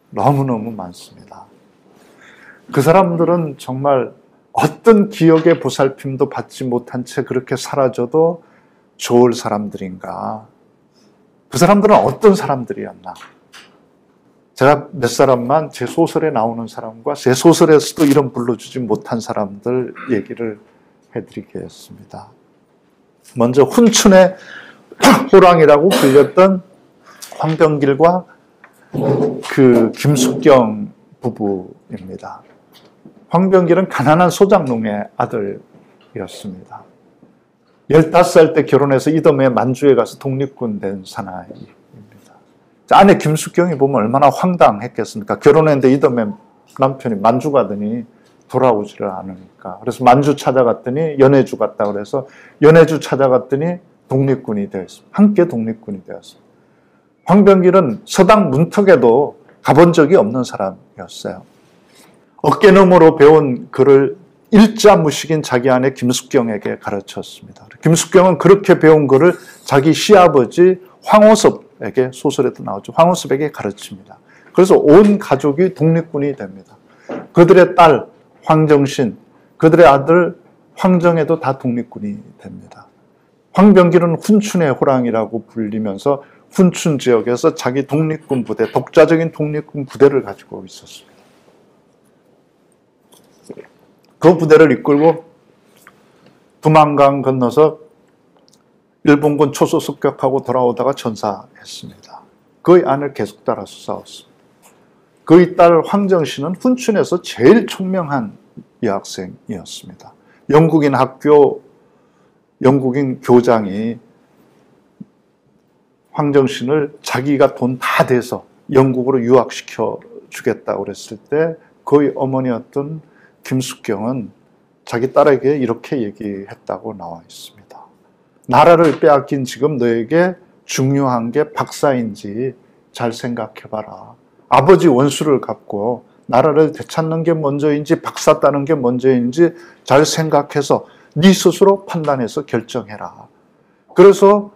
너무너무 많습니다. 그 사람들은 정말 어떤 기억의 보살핌도 받지 못한 채 그렇게 사라져도 좋을 사람들인가? 그 사람들은 어떤 사람들이었나? 제가 몇 사람만 제 소설에 나오는 사람과 제 소설에서도 이름 불러주지 못한 사람들 얘기를 해드리겠습니다. 먼저 훈춘의 호랑이라고 불렸던 황병길과 그 김숙경 부부입니다. 황병길은 가난한 소장농의 아들이었습니다. 15살 때 결혼해서 이듬해 만주에 가서 독립군 된 사나이입니다. 아내 김숙경이 보면 얼마나 황당했겠습니까? 결혼했는데 이듬해 남편이 만주 가더니 돌아오지를 않으니까. 그래서 만주 찾아갔더니 연해주 갔다 그래서 연해주 찾아갔더니 독립군이 되었습니다. 함께 독립군이 되었습니다. 황병길은 서당 문턱에도 가본 적이 없는 사람이었어요. 어깨너머로 배운 글을 일자무식인 자기 아내 김숙경에게 가르쳤습니다. 김숙경은 그렇게 배운 글을 자기 시아버지 황호섭에게, 소설에도 나오죠. 황호섭에게 가르칩니다. 그래서 온 가족이 독립군이 됩니다. 그들의 딸 황정신, 그들의 아들 황정혜도 다 독립군이 됩니다. 황병길은 훈춘의 호랑이라고 불리면서 훈춘 지역에서 자기 독립군 부대, 독자적인 독립군 부대를 가지고 있었습니다. 그 부대를 이끌고 두만강 건너서 일본군 초소 습격하고 돌아오다가 전사했습니다. 그의 안을 계속 따라서 싸웠습니다. 그의 딸 황정씨는 훈춘에서 제일 총명한 여학생이었습니다. 영국인 학교, 영국인 교장이 황정신을 자기가 돈 다 대서 영국으로 유학시켜 주겠다고 그랬을 때 그의 어머니였던 김숙경은 자기 딸에게 이렇게 얘기했다고 나와 있습니다. 나라를 빼앗긴 지금 너에게 중요한 게 박사인지 잘 생각해봐라. 아버지 원수를 갚고 나라를 되찾는 게 먼저인지 박사 따는 게 먼저인지 잘 생각해서 네 스스로 판단해서 결정해라. 그래서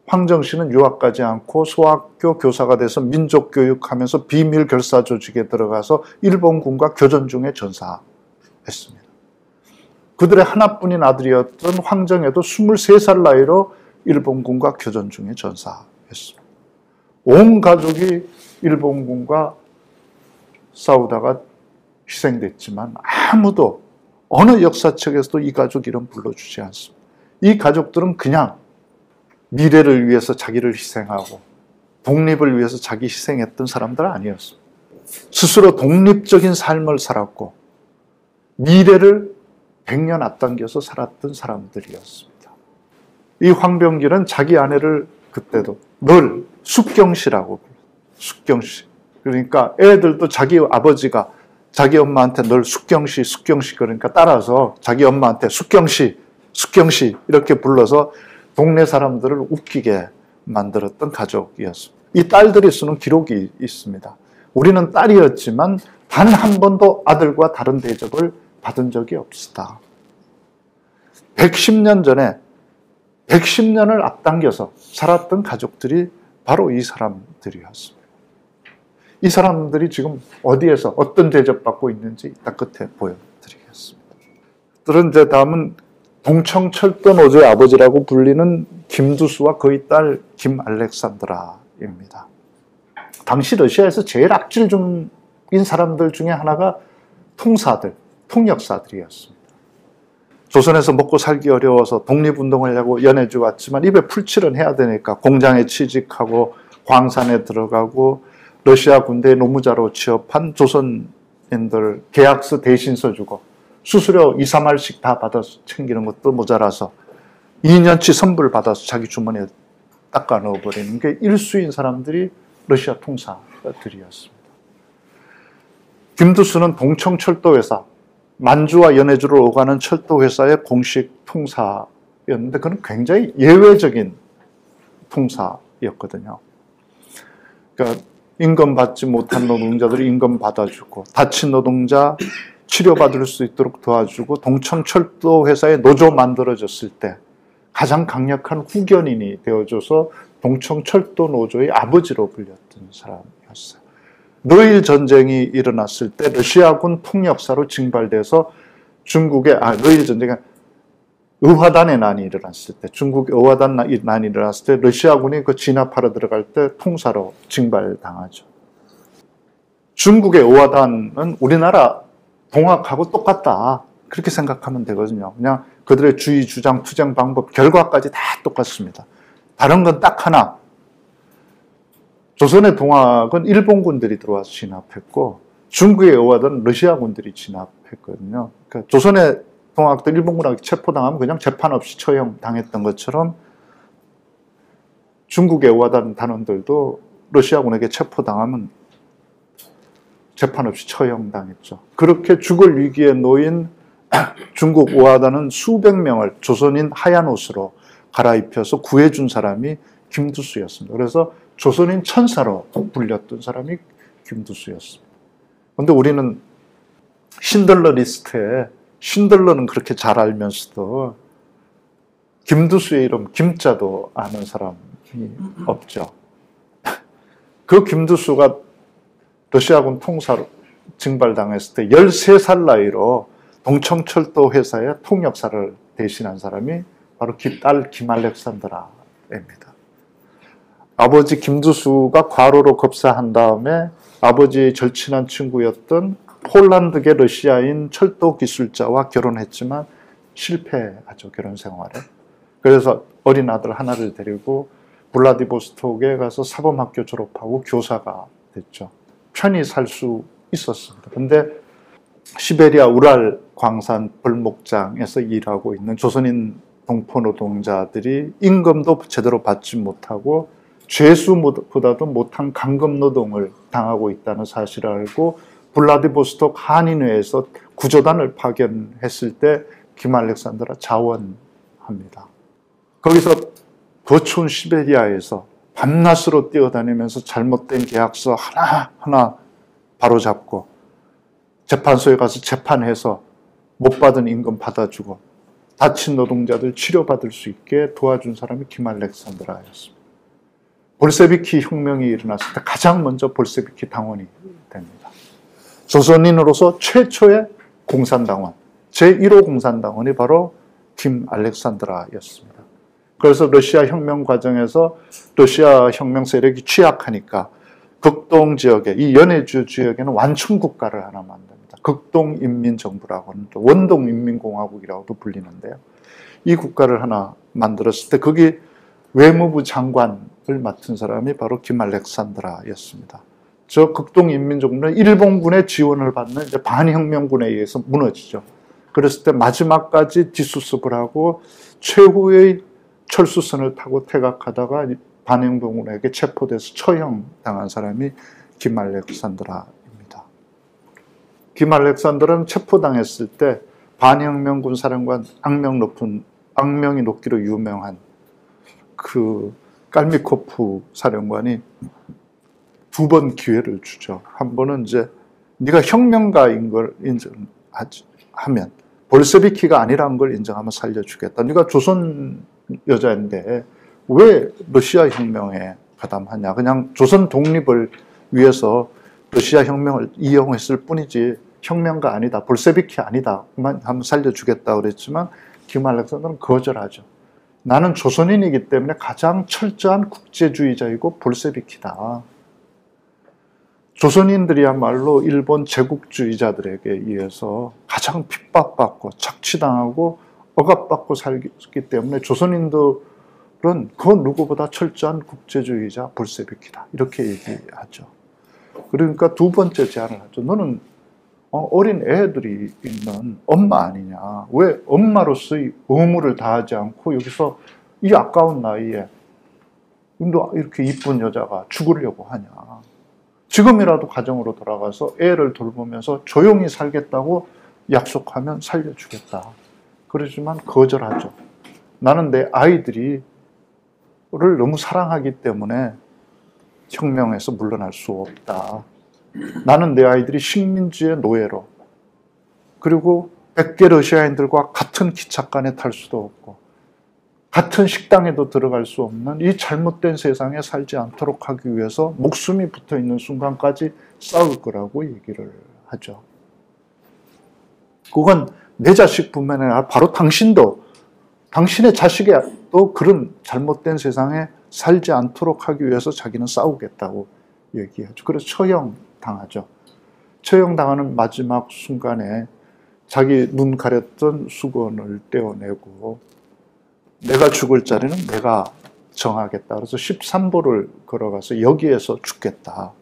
황정씨는 유학 가지 않고 소학교 교사가 돼서 민족교육하면서 비밀 결사 조직에 들어가서 일본군과 교전 중에 전사했습니다. 그들의 하나뿐인 아들이었던 황정혜도 23살 나이로 일본군과 교전 중에 전사했습니다. 온 가족이 일본군과 싸우다가 희생됐지만 아무도 어느 역사책에서도 이 가족 이름 불러주지 않습니다. 이 가족들은 그냥 미래를 위해서 자기를 희생하고 독립을 위해서 자기 희생했던 사람들 아니었습니다. 스스로 독립적인 삶을 살았고 미래를 100년 앞당겨서 살았던 사람들이었습니다. 이 황병길은 자기 아내를 그때도 늘 숙경씨라고 불러요. 숙경씨. 그러니까 애들도 자기 아버지가 자기 엄마한테 늘 숙경씨, 숙경씨 그러니까 따라서 자기 엄마한테 숙경씨, 숙경씨 이렇게 불러서 동네 사람들을 웃기게 만들었던 가족이었습니다. 이 딸들이 쓰는 기록이 있습니다. 우리는 딸이었지만 단 한 번도 아들과 다른 대접을 받은 적이 없다. 110년 전에 110년을 앞당겨서 살았던 가족들이 바로 이 사람들이었습니다. 이 사람들이 지금 어디에서 어떤 대접받고 있는지 이따 끝에 보여드리겠습니다. 이제 다음은 동청철도 노조의 아버지라고 불리는 김두수와 그의 딸 김알렉산드라입니다. 당시 러시아에서 제일 악질적인 사람들 중에 하나가 통사들, 통역사들이었습니다. 조선에서 먹고 살기 어려워서 독립운동을 하려고 연해주 왔지만 입에 풀칠은 해야 되니까 공장에 취직하고 광산에 들어가고 러시아 군대의 노무자로 취업한 조선인들 계약서 대신 써주고 수수료 2, 3알씩 다 받아서 챙기는 것도 모자라서 2년치 선불 받아서 자기 주머니에 닦아 넣어버리는 게 일수인 사람들이 러시아 통사들이었습니다. 김두수는 동청철도회사, 만주와 연해주를 오가는 철도회사의 공식 통사였는데 그건 굉장히 예외적인 통사였거든요. 그러니까 임금 받지 못한 노동자들이 임금 받아주고, 다친 노동자 치료받을 수 있도록 도와주고, 동청철도 회사에 노조 만들어졌을 때 가장 강력한 후견인이 되어줘서 동청철도 노조의 아버지로 불렸던 사람이었어요. 노일 전쟁이 일어났을 때 러시아군 폭력사로 징발돼서 노일 전쟁이 의화단의 난이 일어났을 때, 중국의 의화단 난이 일어났을 때 러시아군이 그 진압하러 들어갈 때 통사로 징발당하죠. 중국의 의화단은 우리나라 동학하고 똑같다, 그렇게 생각하면 되거든요. 그냥 그들의 주의, 주장, 투쟁 방법, 결과까지 다 똑같습니다. 다른 건 딱 하나, 조선의 동학은 일본군들이 들어와서 진압했고, 중국의 의화단은 러시아군들이 진압했거든요. 그러니까 조선의 동학들 일본군한테 체포당하면 그냥 재판 없이 처형당했던 것처럼 중국의 의화단 단원들도 러시아군에게 체포당하면 재판 없이 처형당했죠. 그렇게 죽을 위기에 놓인 중국 의화단은 수백 명을 조선인 하얀 옷으로 갈아입혀서 구해준 사람이 김두수였습니다. 그래서 조선인 천사로 불렸던 사람이 김두수였습니다. 그런데 우리는 신들러 리스트에 신들러는 그렇게 잘 알면서도 김두수의 이름 김자도 아는 사람이 없죠. 그 김두수가 러시아군 통사로 징발당했을 때 13살 나이로 동청철도 회사의 통역사를 대신한 사람이 바로 딸 김알렉산드라입니다. 아버지 김두수가 과로로 급사한 다음에 아버지의 절친한 친구였던 폴란드계 러시아인 철도 기술자와 결혼했지만 실패하죠, 결혼 생활에. 그래서 어린 아들 하나를 데리고 블라디보스톡에 가서 사범학교 졸업하고 교사가 됐죠. 편히 살 수 있었습니다. 근데 시베리아 우랄 광산 벌목장에서 일하고 있는 조선인 동포노동자들이 임금도 제대로 받지 못하고 죄수보다도 못한 강금노동을 당하고 있다는 사실을 알고 블라디보스톡 한인회에서 구조단을 파견했을 때 김알렉산드라 자원합니다. 거기서 더 추운 시베리아에서 밤낮으로 뛰어다니면서 잘못된 계약서 하나하나 바로잡고 재판소에 가서 재판해서 못 받은 임금 받아주고 다친 노동자들 치료받을 수 있게 도와준 사람이 김알렉산드라였습니다. 볼세비키 혁명이 일어났을 때 가장 먼저 볼세비키 당원이 됩니다. 조선인으로서 최초의 공산당원, 제1호 공산당원이 바로 김알렉산드라였습니다. 그래서 러시아 혁명 과정에서 러시아 혁명 세력이 취약하니까 극동 지역에, 이 연해주 지역에는 완충국가를 하나 만듭니다. 극동인민정부라고 하는, 원동인민공화국이라고도 불리는데요. 이 국가를 하나 만들었을 때 거기 외무부 장관을 맡은 사람이 바로 김알렉산드라였습니다. 저 극동인민정부는 일본군의 지원을 받는 이제 반혁명군에 의해서 무너지죠. 그랬을 때 마지막까지 뒷수습을 하고 최후의 철수선을 타고 퇴각하다가 반혁명군에게 체포돼서 처형당한 사람이 김알렉산드라입니다. 김알렉산드라는 체포당했을 때 반혁명군 사령관 악명이 높기로 유명한 그 깔미코프 사령관이 두 번 기회를 주죠. 한 번은 이제 네가 혁명가인 걸 인정하면, 볼세비키가 아니라는 걸 인정하면 살려주겠다. 네가 조선 여자인데 왜 러시아 혁명에 가담하냐. 그냥 조선 독립을 위해서 러시아 혁명을 이용했을 뿐이지 혁명가 아니다, 볼세비키 아니다, 그만 한번 살려주겠다 그랬지만 김알렉산드라는 거절하죠. 나는 조선인이기 때문에 가장 철저한 국제주의자이고 볼세비키다. 조선인들이야말로 일본 제국주의자들에게 의해서 가장 핍박받고 착취당하고 억압받고 살기 때문에 조선인들은 그 누구보다 철저한 국제주의자 볼세비키다, 이렇게 얘기하죠. 그러니까 두 번째 제안을 하죠. 너는 어린 애들이 있는 엄마 아니냐. 왜 엄마로서의 의무를 다하지 않고 여기서 이 아까운 나이에 너 이렇게 이쁜 여자가 죽으려고 하냐. 지금이라도 가정으로 돌아가서 애를 돌보면서 조용히 살겠다고 약속하면 살려주겠다. 그러지만 거절하죠. 나는 내 아이들을 너무 사랑하기 때문에 혁명에서 물러날 수 없다. 나는 내 아이들이 식민지의 노예로, 그리고 100개 러시아인들과 같은 기찻간에 탈 수도 없고 같은 식당에도 들어갈 수 없는 이 잘못된 세상에 살지 않도록 하기 위해서 목숨이 붙어있는 순간까지 싸울 거라고 얘기를 하죠. 그건 내 자식뿐만 아니라 바로 당신도, 당신의 자식도 그런 잘못된 세상에 살지 않도록 하기 위해서 자기는 싸우겠다고 얘기하죠. 그래서 처형당하죠. 처형당하는 마지막 순간에 자기 눈 가렸던 수건을 떼어내고 내가 죽을 자리는 내가 정하겠다. 그래서 13보를 걸어가서 여기에서 죽겠다.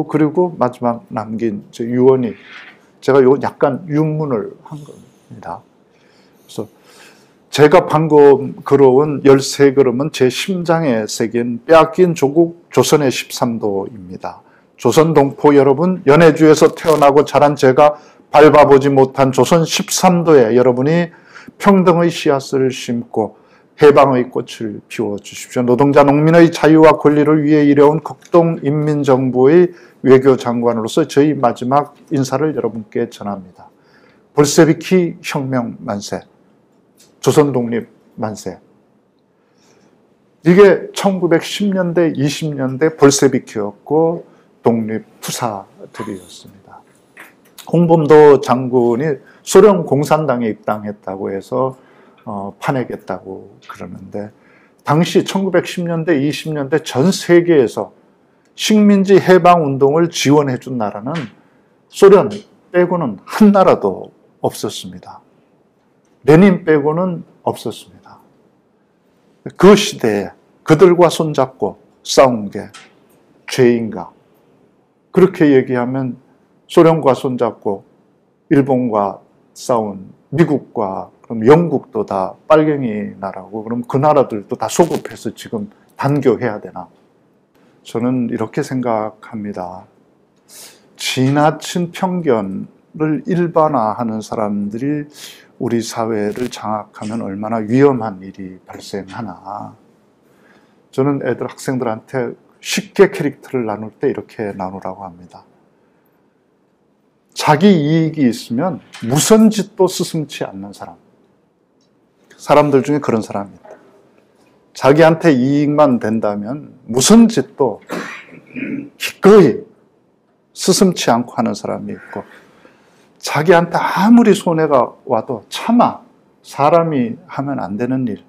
그리고 마지막 남긴 유언이, 제가 요 약간 윤문을 한 겁니다. 그래서 제가 방금 걸어온 13걸음은 제 심장에 새긴 빼앗긴 조국 조선의 13도입니다. 조선 동포 여러분, 연해주에서 태어나고 자란 제가 밟아보지 못한 조선 13도에 여러분이 평등의 씨앗을 심고 해방의 꽃을 피워주십시오. 노동자 농민의 자유와 권리를 위해 일해온 극동인민정부의 외교장관으로서 저희 마지막 인사를 여러분께 전합니다. 볼세비키 혁명 만세, 조선 독립 만세. 이게 1910년대, 20년대 볼세비키였고 독립 투사들이었습니다. 홍범도 장군이 소련 공산당에 입당했다고 해서 파내겠다고 그러는데, 당시 1910년대, 20년대 전 세계에서 식민지 해방 운동을 지원해 준 나라는 소련 빼고는 한 나라도 없었습니다. 레닌 빼고는 없었습니다. 그 시대에 그들과 손잡고 싸운 게 죄인가? 그렇게 얘기하면 소련과 손잡고 일본과 싸운 미국과 그럼 영국도 다 빨갱이 나라고, 그럼 그 나라들도 다 소급해서 지금 단교해야 되나? 저는 이렇게 생각합니다. 지나친 편견을 일반화하는 사람들이 우리 사회를 장악하면 얼마나 위험한 일이 발생하나. 저는 애들, 학생들한테 쉽게 캐릭터를 나눌 때 이렇게 나누라고 합니다. 자기 이익이 있으면 무슨 짓도 스승치 않는 사람. 사람들 중에 그런 사람이 있다. 자기한테 이익만 된다면 무슨 짓도 기꺼이 스승치 않고 하는 사람이 있고, 자기한테 아무리 손해가 와도 차마 사람이 하면 안 되는 일,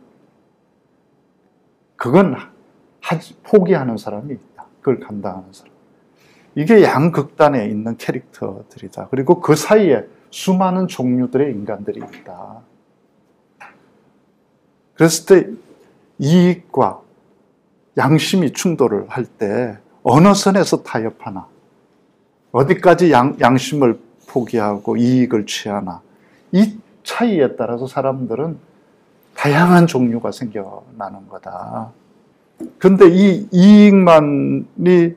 그건 포기하는 사람이 있다. 그걸 감당하는 사람. 이게 양극단에 있는 캐릭터들이다. 그리고 그 사이에 수많은 종류들의 인간들이 있다. 그랬을 때 이익과 양심이 충돌을 할 때 어느 선에서 타협하나, 어디까지 양심을 포기하고 이익을 취하나, 이 차이에 따라서 사람들은 다양한 종류가 생겨나는 거다. 근데 이 이익만이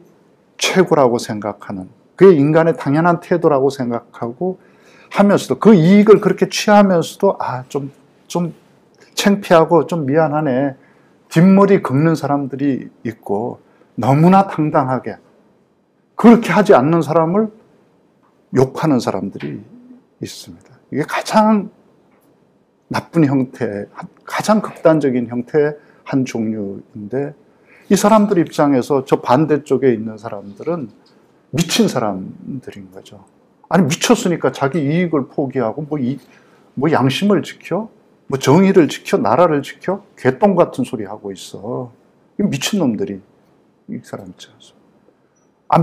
최고라고 생각하는, 그게 인간의 당연한 태도라고 생각하고 하면서도, 그 이익을 그렇게 취하면서도 좀 창피하고 좀 미안하네, 뒷머리 긁는 사람들이 있고, 너무나 당당하게 그렇게 하지 않는 사람을 욕하는 사람들이 있습니다. 이게 가장 나쁜 형태, 가장 극단적인 형태의 한 종류인데, 이 사람들 입장에서 저 반대쪽에 있는 사람들은 미친 사람들인 거죠. 아니, 미쳤으니까 자기 이익을 포기하고 뭐 양심을 지켜? 뭐 정의를 지켜? 나라를 지켜? 개똥 같은 소리 하고 있어. 이 미친놈들이 이 사람 입장에서.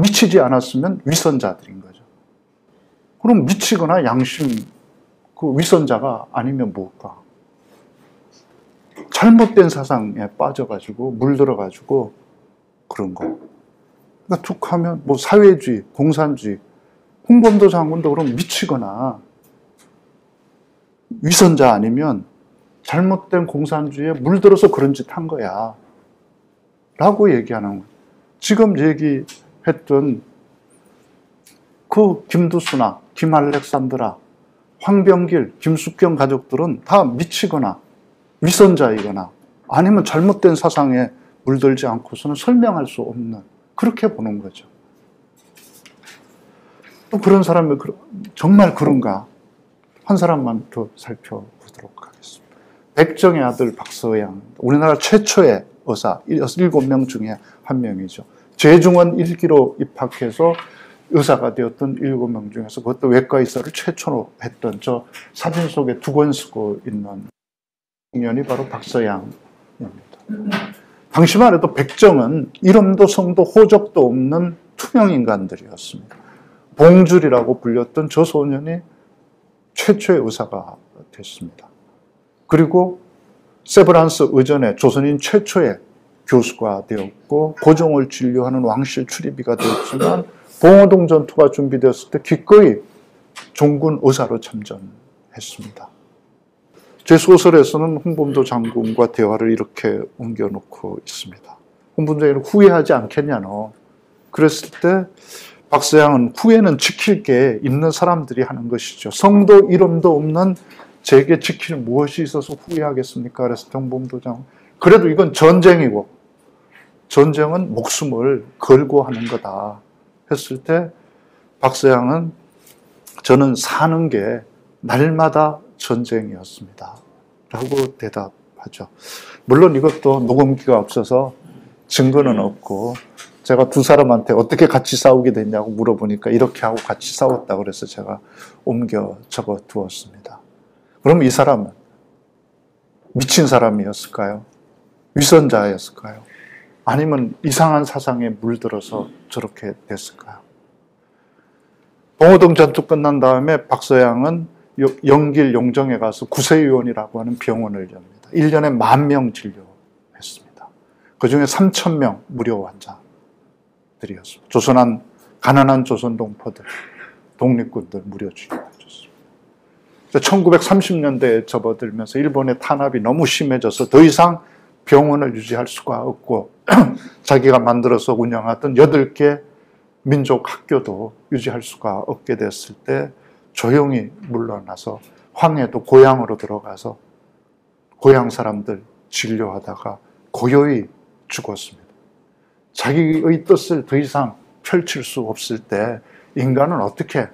미치지 않았으면 위선자들인 거죠. 그럼 미치거나 양심, 그 위선자가 아니면 뭘까? 잘못된 사상에 빠져가지고, 물들어가지고, 그런 거. 그러니까 툭 하면, 뭐, 사회주의, 공산주의, 홍범도 장군도 그럼 미치거나, 위선자 아니면 잘못된 공산주의에 물들어서 그런 짓 한 거야. 라고 얘기하는 거예요. 지금 얘기했던 그 김두수나, 김알렉산드라, 황병길, 김숙경 가족들은 다 미치거나, 위선자이거나, 아니면 잘못된 사상에 물들지 않고서는 설명할 수 없는 그렇게 보는 거죠. 또 그런 사람이 정말 그런가? 한 사람만 더 살펴보도록 하겠습니다. 백정의 아들 박서양, 우리나라 최초의 의사, 7명 중에 한 명이죠. 재중원 1기로 입학해서 의사가 되었던 7명 중에서 그것도 외과 의사를 최초로 했던 저 사진 속에 두 권 쓰고 있는 청년이 바로 박서양입니다. 당시만 해도 백정은 이름도 성도 호적도 없는 투명 인간들이었습니다. 봉줄이라고 불렸던 저 소년이 최초의 의사가 됐습니다. 그리고 세브란스 의전의 조선인 최초의 교수가 되었고 고종을 진료하는 왕실 출입이가 되었지만 봉오동 전투가 준비되었을 때 기꺼이 종군 의사로 참전했습니다. 제 소설에서는 홍범도 장군과 대화를 이렇게 옮겨놓고 있습니다. 홍범도 장군은 후회하지 않겠냐 너. 그랬을 때 박서양은 후회는 지킬 게 있는 사람들이 하는 것이죠. 성도 이름도 없는 제게 지킬 무엇이 있어서 후회하겠습니까? 그래서 홍범도 장군 그래도 이건 전쟁이고 전쟁은 목숨을 걸고 하는 거다 했을 때 박서양은 저는 사는 게 날마다 전쟁이었습니다. 라고 대답하죠. 물론 이것도 녹음기가 없어서 증거는 없고 제가 두 사람한테 어떻게 같이 싸우게 됐냐고 물어보니까 이렇게 하고 같이 싸웠다고 그래서 제가 옮겨 적어 두었습니다. 그럼 이 사람은 미친 사람이었을까요? 위선자였을까요? 아니면 이상한 사상에 물들어서 저렇게 됐을까요? 봉오동 전투 끝난 다음에 박서양은 영길 용정에 가서 구세의원이라고 하는 병원을 엽니다. 1년에 10,000명 진료했습니다. 그중에 3,000명 무료 환자들이었습니다. 가난한 조선 동포들, 독립군들 무료 진료해줬습니다. 1930년대에 접어들면서 일본의 탄압이 너무 심해져서 더 이상 병원을 유지할 수가 없고 자기가 만들어서 운영하던 8개 민족 학교도 유지할 수가 없게 됐을 때 조용히 물러나서 황해도 고향으로 들어가서 고향 사람들 진료하다가 고요히 죽었습니다. 자기의 뜻을 더 이상 펼칠 수 없을 때 인간은 어떻게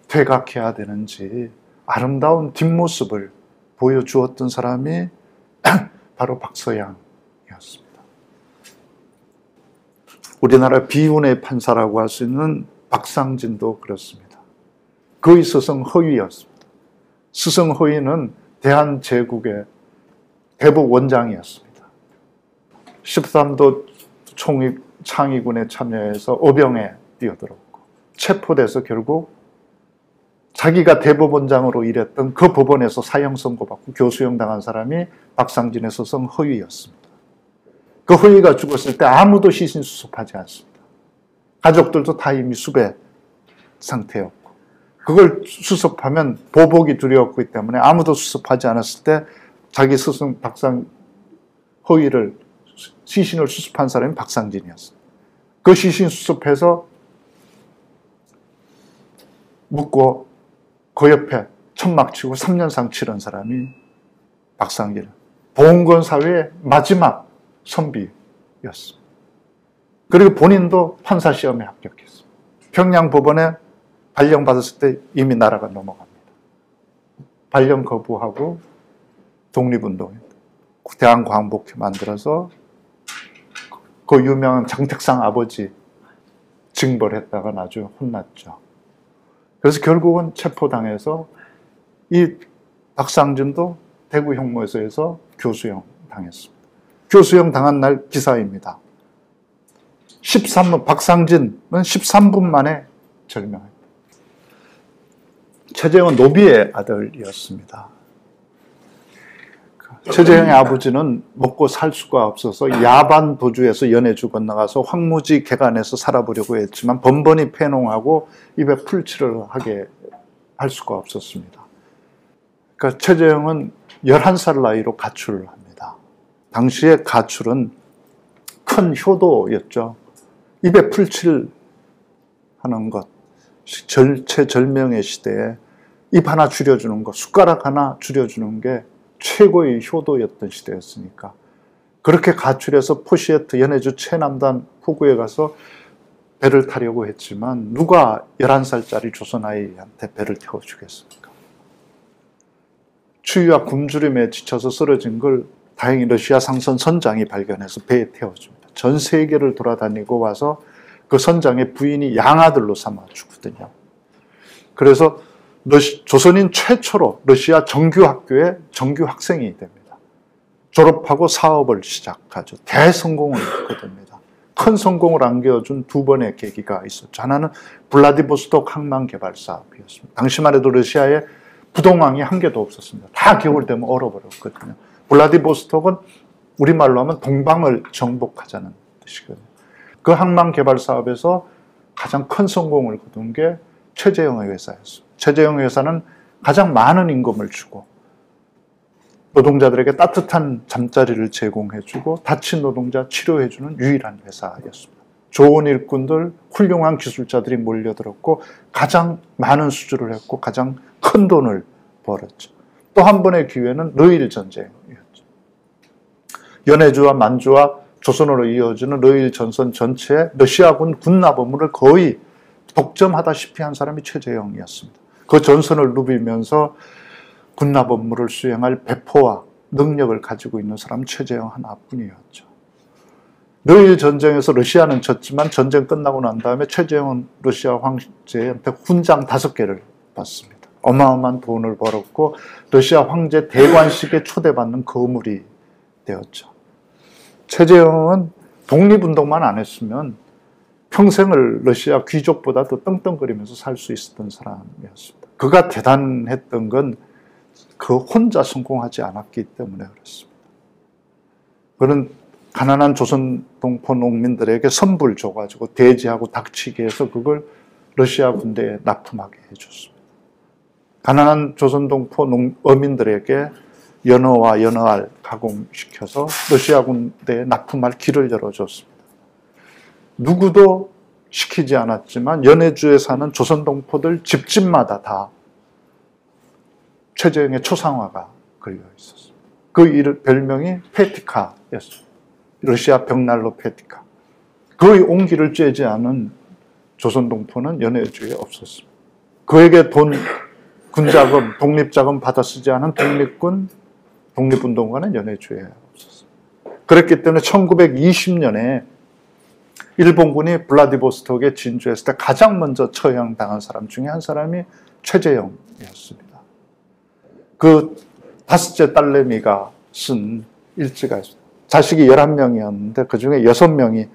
퇴각해야 되는지 아름다운 뒷모습을 보여주었던 사람이 바로 박서양이었습니다. 우리나라 비운의 판사라고 할 수 있는 박상진도 그렇습니다. 그의 스승 허위였습니다. 스승 허위는 대한제국의 대북 원장이었습니다. 13도 총입 창의군에 참여해서 어병에 뛰어들었고 체포돼서 결국 자기가 대법원장으로 일했던 그 법원에서 사형 선고받고 교수형 당한 사람이 박상진의 스승 허위였습니다. 그 허위가 죽었을 때 아무도 시신수습하지 않습니다. 가족들도 다 이미 수배 상태였고 그걸 수습하면 보복이 두려웠기 때문에 아무도 수습하지 않았을 때 자기 스승 시신을 수습한 사람이 박상진이었습니다. 그 시신 수습해서 묻고 그 옆에 천막 치고 3년상 치른 사람이 박상진, 봉건 사회의 마지막 선비였습니다. 그리고 본인도 판사 시험에 합격했습니다. 평양 법원에 발령받았을 때 이미 나라가 넘어갑니다. 발령 거부하고 독립운동에 대한광복회 만들어서 그 유명한 장택상 아버지 징벌했다가 나중에 혼났죠. 그래서 결국은 체포당해서 이 박상진도 대구 형무소에서 교수형 당했습니다. 교수형 당한 날 기사입니다. 13분, 박상진은 13분 만에 절명합니다. 최재형은 노비의 아들이었습니다. 최재형의 아버지는 먹고 살 수가 없어서 야반 도주에서 연해주 건너가서 황무지 개간에서 살아보려고 했지만 번번이 패농하고 입에 풀칠을 하게 할 수가 없었습니다. 그러니까 최재형은 11살 나이로 가출을 합니다. 당시에 가출은 큰 효도였죠. 입에 풀칠하는 것, 절체절명의 시대에 입 하나 줄여주는 것, 숟가락 하나 줄여주는 게 최고의 효도였던 시대였으니까 그렇게 가출해서 포시에트 연해주 최남단 후구에 가서 배를 타려고 했지만 누가 11살짜리 조선아이한테 배를 태워주겠습니까? 추위와 굶주림에 지쳐서 쓰러진 걸 다행히 러시아 상선 선장이 발견해서 배에 태워줍니다. 전 세계를 돌아다니고 와서 그 선장의 부인이 양아들로 삼아주거든요. 그래서 조선인 최초로 러시아 정규학교에 정규 학생이 됩니다. 졸업하고 사업을 시작하죠. 대성공을 거둡니다. 큰 성공을 안겨준 두 번의 계기가 있었죠. 하나는 블라디보스톡 항만 개발 사업이었습니다. 당시만 해도 러시아에 부동항이 한 개도 없었습니다. 다 겨울 되면 얼어버렸거든요. 블라디보스톡은 우리말로 하면 동방을 정복하자는 뜻이거든요. 그 항만 개발 사업에서 가장 큰 성공을 거둔 게 최재형의 회사였습니다. 최재형의 회사는 가장 많은 임금을 주고 노동자들에게 따뜻한 잠자리를 제공해주고 다친 노동자 치료해주는 유일한 회사였습니다. 좋은 일꾼들, 훌륭한 기술자들이 몰려들었고 가장 많은 수주를 했고 가장 큰 돈을 벌었죠. 또 한 번의 기회는 러일 전쟁이었죠. 연해주와 만주와 조선으로 이어지는 러일 전선 전체에 러시아군 군납 업무를 거의 독점하다시피 한 사람이 최재형이었습니다. 그 전선을 누비면서 군납 업무를 수행할 배포와 능력을 가지고 있는 사람은 최재형 하나뿐이었죠. 러일 전쟁에서 러시아는 졌지만 전쟁 끝나고 난 다음에 최재형은 러시아 황제한테 훈장 5개를 받습니다. 어마어마한 돈을 벌었고 러시아 황제 대관식에 초대받는 거물이 되었죠. 최재형은 독립운동만 안 했으면 평생을 러시아 귀족보다 더 떵떵거리면서 살 수 있었던 사람이었습니다. 그가 대단했던 건 그 혼자 성공하지 않았기 때문에 그렇습니다. 그는 가난한 조선 동포 농민들에게 선불 줘가지고 돼지하고 닭치기 해서 그걸 러시아 군대에 납품하게 해줬습니다. 가난한 조선 동포 어민들에게 연어와 연어알 가공시켜서 러시아 군대에 납품할 길을 열어줬습니다. 누구도 시키지 않았지만 연해주에 사는 조선 동포들 집집마다 다 최재형의 초상화가 걸려 있었습니다. 그 별명이 페티카였습니다. 러시아 벽난로 페티카. 거의 온기를 쬐지 않은 조선 동포는 연해주에 없었습니다. 그에게 군자금, 독립자금 받아 쓰지 않은 독립군, 독립운동가는 연해주에 없었습니다. 그랬기 때문에 1920년에 일본군이 블라디보스톡에 진주했을 때 가장 먼저 처형당한 사람 중에 한 사람이 최재형이었습니다. 그 5째 딸내미가 쓴 일지가 있습니다. 자식이 11명이었는데 그 중에 6명이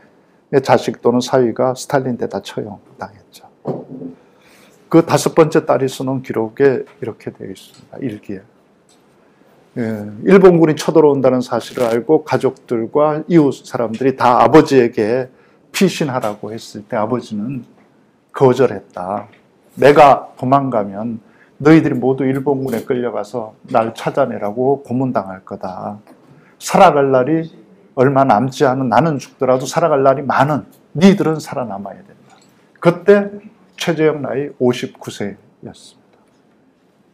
자식 또는 사위가 스탈린 때 다 처형당했죠. 그 5번째 딸이 쓰는 기록에 이렇게 되어 있습니다. 일기에. 일본군이 쳐들어온다는 사실을 알고 가족들과 이웃 사람들이 다 아버지에게 피신하라고 했을 때 아버지는 거절했다. 내가 도망가면 너희들이 모두 일본군에 끌려가서 날 찾아내라고 고문당할 거다. 살아갈 날이 얼마 남지 않은 나는 죽더라도 살아갈 날이 많은 니들은 살아남아야 된다. 그때 최재형 나이 59세였습니다.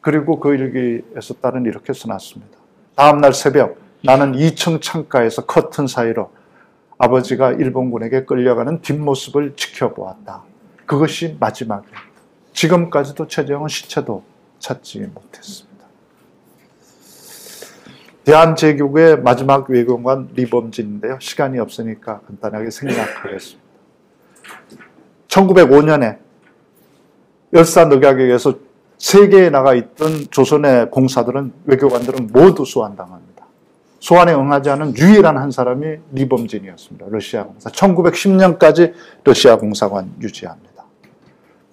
그리고 그 일기에서 딸은 이렇게 써놨습니다. 다음날 새벽 나는 2층 창가에서 커튼 사이로 아버지가 일본군에게 끌려가는 뒷모습을 지켜보았다. 그것이 마지막이에요. 지금까지도 최재형은 시체도 찾지 못했습니다. 대한제국의 마지막 외교관 리범진인데요. 시간이 없으니까 간단하게 생략하겠습니다. 1905년에 열사늑약에서 세계에 나가 있던 조선의 공사들은 외교관들은 모두 소환당합니다. 소환에 응하지 않은 유일한 한 사람이 리범진이었습니다. 러시아 공사. 1910년까지 러시아 공사관 유지합니다.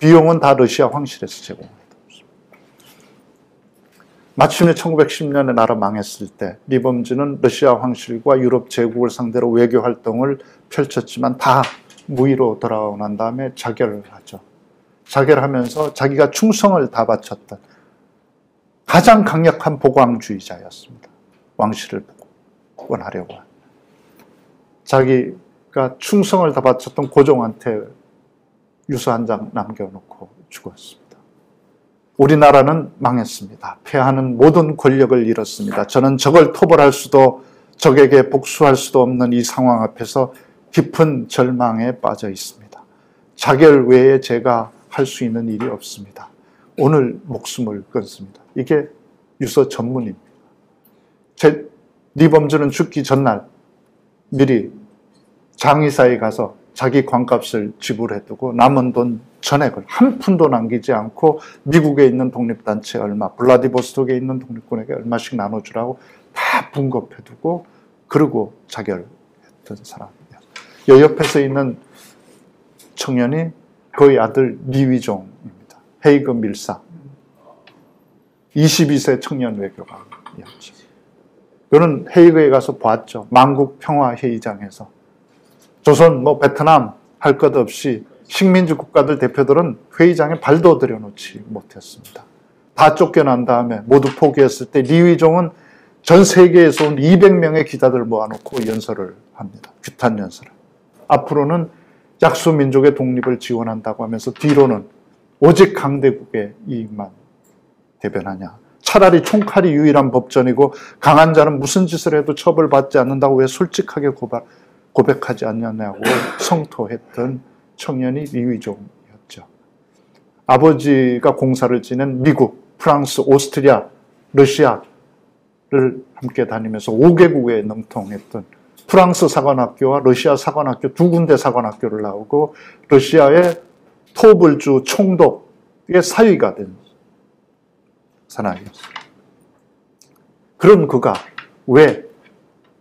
비용은 다 러시아 황실에서 제공합니다. 마침내 1910년에 나라 망했을 때 리범진은 러시아 황실과 유럽 제국을 상대로 외교 활동을 펼쳤지만 다 무위로 돌아오고 다음에 자결을 하죠. 자결하면서 자기가 충성을 다 바쳤던 가장 강력한 보광주의자였습니다. 왕실을 복원하려고 한. 자기가 충성을 다 바쳤던 고종한테 유서 한 장 남겨놓고 죽었습니다. 우리나라는 망했습니다. 패하는 모든 권력을 잃었습니다. 저는 적을 토벌할 수도 적에게 복수할 수도 없는 이 상황 앞에서 깊은 절망에 빠져 있습니다. 자결 외에 제가 할 수 있는 일이 없습니다. 오늘 목숨을 끊습니다. 이게 유서 전문입니다. 리범주는 죽기 전날 미리 장의사에 가서 자기 관값을 지불해두고 남은 돈 전액을 한 푼도 남기지 않고 미국에 있는 독립단체 얼마, 블라디보스톡에 있는 독립군에게 얼마씩 나눠주라고 다 분급해두고 그러고 자결했던 사람이에요. 여 옆에서 있는 청년이 그의 아들 리위종입니다. 헤이그 밀사. 22세 청년 외교관이었죠. 그는 헤이그에 가서 봤죠. 만국 평화회의장에서. 조선, 베트남 할 것 없이 식민지 국가들 대표들은 회의장에 발도 들여놓지 못했습니다. 다 쫓겨난 다음에 모두 포기했을 때 리위종은 전 세계에서 온 200명의 기자들을 모아놓고 연설을 합니다. 규탄 연설을. 앞으로는 약소민족의 독립을 지원한다고 하면서 뒤로는 오직 강대국의 이익만 대변하냐. 차라리 총칼이 유일한 법전이고 강한 자는 무슨 짓을 해도 처벌받지 않는다고 왜 솔직하게 고백하지 않냐고 성토했던 청년이 리위종이었죠. 아버지가 공사를 지낸 미국, 프랑스, 오스트리아, 러시아를 함께 다니면서 5개국에 능통했던 프랑스 사관학교와 러시아 사관학교 두 군데 사관학교를 나오고 러시아의 토불주 총독의 사위가 된 사나이였어요. 그런 그가 왜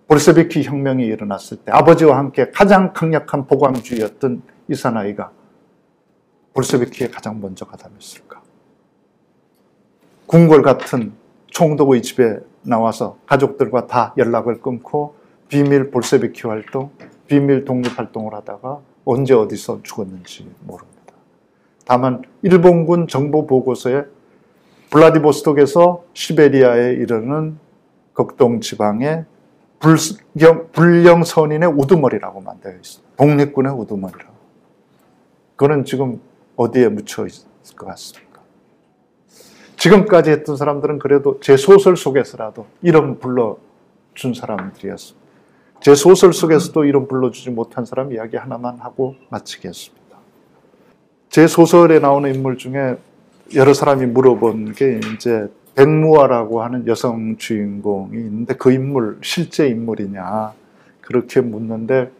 볼셰비키 혁명이 일어났을 때 아버지와 함께 가장 강력한 보광주의였던 이 사나이가 볼셰비키에 가장 먼저 가담했을까? 궁궐 같은 총독의 집에 나와서 가족들과 다 연락을 끊고 비밀 볼셰비키 활동, 비밀 독립 활동을 하다가 언제 어디서 죽었는지 모릅니다. 다만 일본군 정보 보고서에 블라디보스톡에서 시베리아에 이르는 극동 지방에 불령 선인의 우두머리라고 만들어 있습니다. 독립군의 우두머리라고. 그거는 지금 어디에 묻혀 있을 것 같습니까? 지금까지 했던 사람들은 그래도 제 소설 속에서라도 이름 불러준 사람들이었습니다. 제 소설 속에서도 이름 불러주지 못한 사람 이야기 하나만 하고 마치겠습니다. 제 소설에 나오는 인물 중에 여러 사람이 물어본 게 이제 백무화라고 하는 여성 주인공이 있는데 그 인물 실제 인물이냐 그렇게 묻는데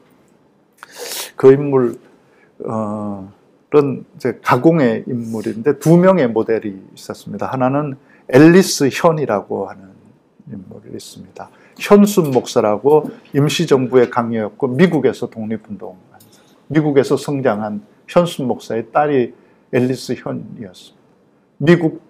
그 인물은 이제 가공의 인물인데 두 명의 모델이 있었습니다. 하나는 앨리스 현이라고 하는 인물이 있습니다. 현순 목사라고 임시정부의 강요였고 미국에서 독립운동, 미국에서 성장한 현순 목사의 딸이 앨리스 현이었습니다. 미국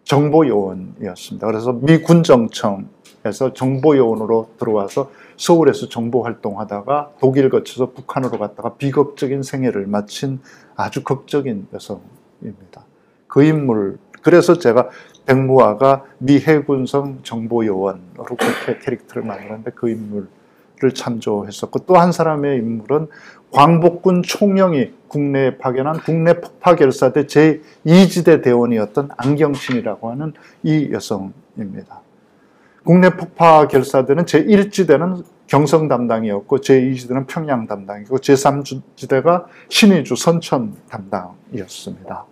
정보요원이었습니다. 그래서 미 군정청에서 정보요원으로 들어와서 서울에서 정보활동하다가 독일 거쳐서 북한으로 갔다가 비극적인 생애를 마친 아주 극적인 여성입니다. 그 인물, 그래서 제가 백무화가 미 해군성 정보요원으로 그렇게 캐릭터를 만들었는데 그 인물을 참조했었고 또 한 사람의 인물은 광복군 총령이 국내에 파견한 국내 폭파결사대 제2지대 대원이었던 안경신이라고 하는 이 여성입니다. 국내 폭파결사대는 제1지대는 경성 담당이었고 제2지대는 평양 담당이고 제3지대가 신의주 선천 담당이었습니다.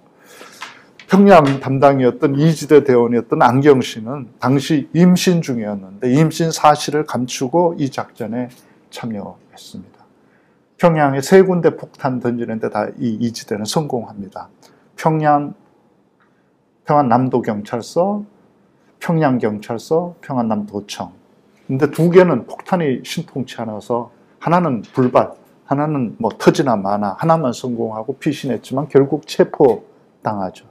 평양 담당이었던 2지대 대원이었던 안경신은 당시 임신 중이었는데 임신 사실을 감추고 이 작전에 참여했습니다. 평양에 세 군데 폭탄 던지는데 다 이 2지대는 성공합니다. 평안남도경찰서, 평양경찰서, 평안남도청. 근데 두 개는 폭탄이 신통치 않아서 하나는 불발, 하나는 터지나 마나 하나만 성공하고 피신했지만 결국 체포당하죠.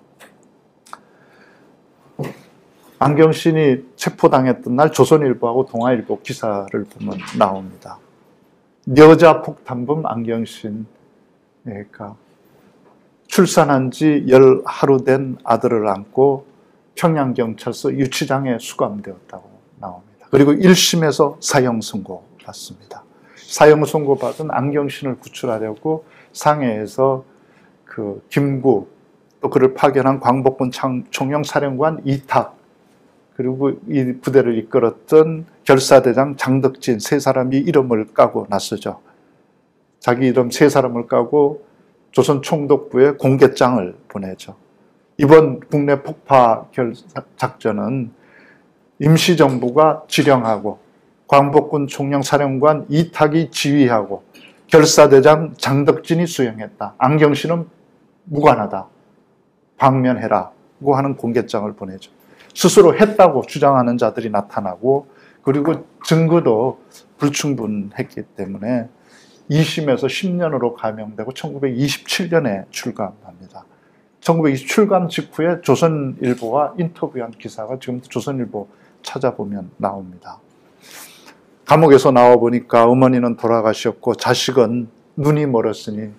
안경신이 체포당했던 날 조선일보하고 동아일보 기사를 보면 나옵니다. 여자 폭탄범 안경신, 그러니까 출산한 지 10하루 된 아들을 안고 평양경찰서 유치장에 수감되었다고 나옵니다. 그리고 1심에서 사형 선고 받습니다. 사형 선고 받은 안경신을 구출하려고 상해에서 그 김구 또 그를 파견한 광복군 총령 사령관 이탁 그리고 이 부대를 이끌었던 결사대장 장덕진 세 사람이 이름을 까고 나서죠. 자기 이름 세 사람을 까고 조선 총독부에 공개장을 보내죠. 이번 국내 폭파 작전은 임시정부가 지령하고 광복군 총령사령관 이탁이 지휘하고 결사대장 장덕진이 수행했다. 안경씨는 무관하다. 방면해라고 하는 공개장을 보내죠. 스스로 했다고 주장하는 자들이 나타나고 그리고 증거도 불충분했기 때문에 2심에서 10년으로 감형되고 1927년에 출감합니다. 1920 출감 직후에 조선일보와 인터뷰한 기사가 지금도 조선일보 찾아보면 나옵니다. 감옥에서 나와 보니까 어머니는 돌아가셨고 자식은 눈이 멀었으니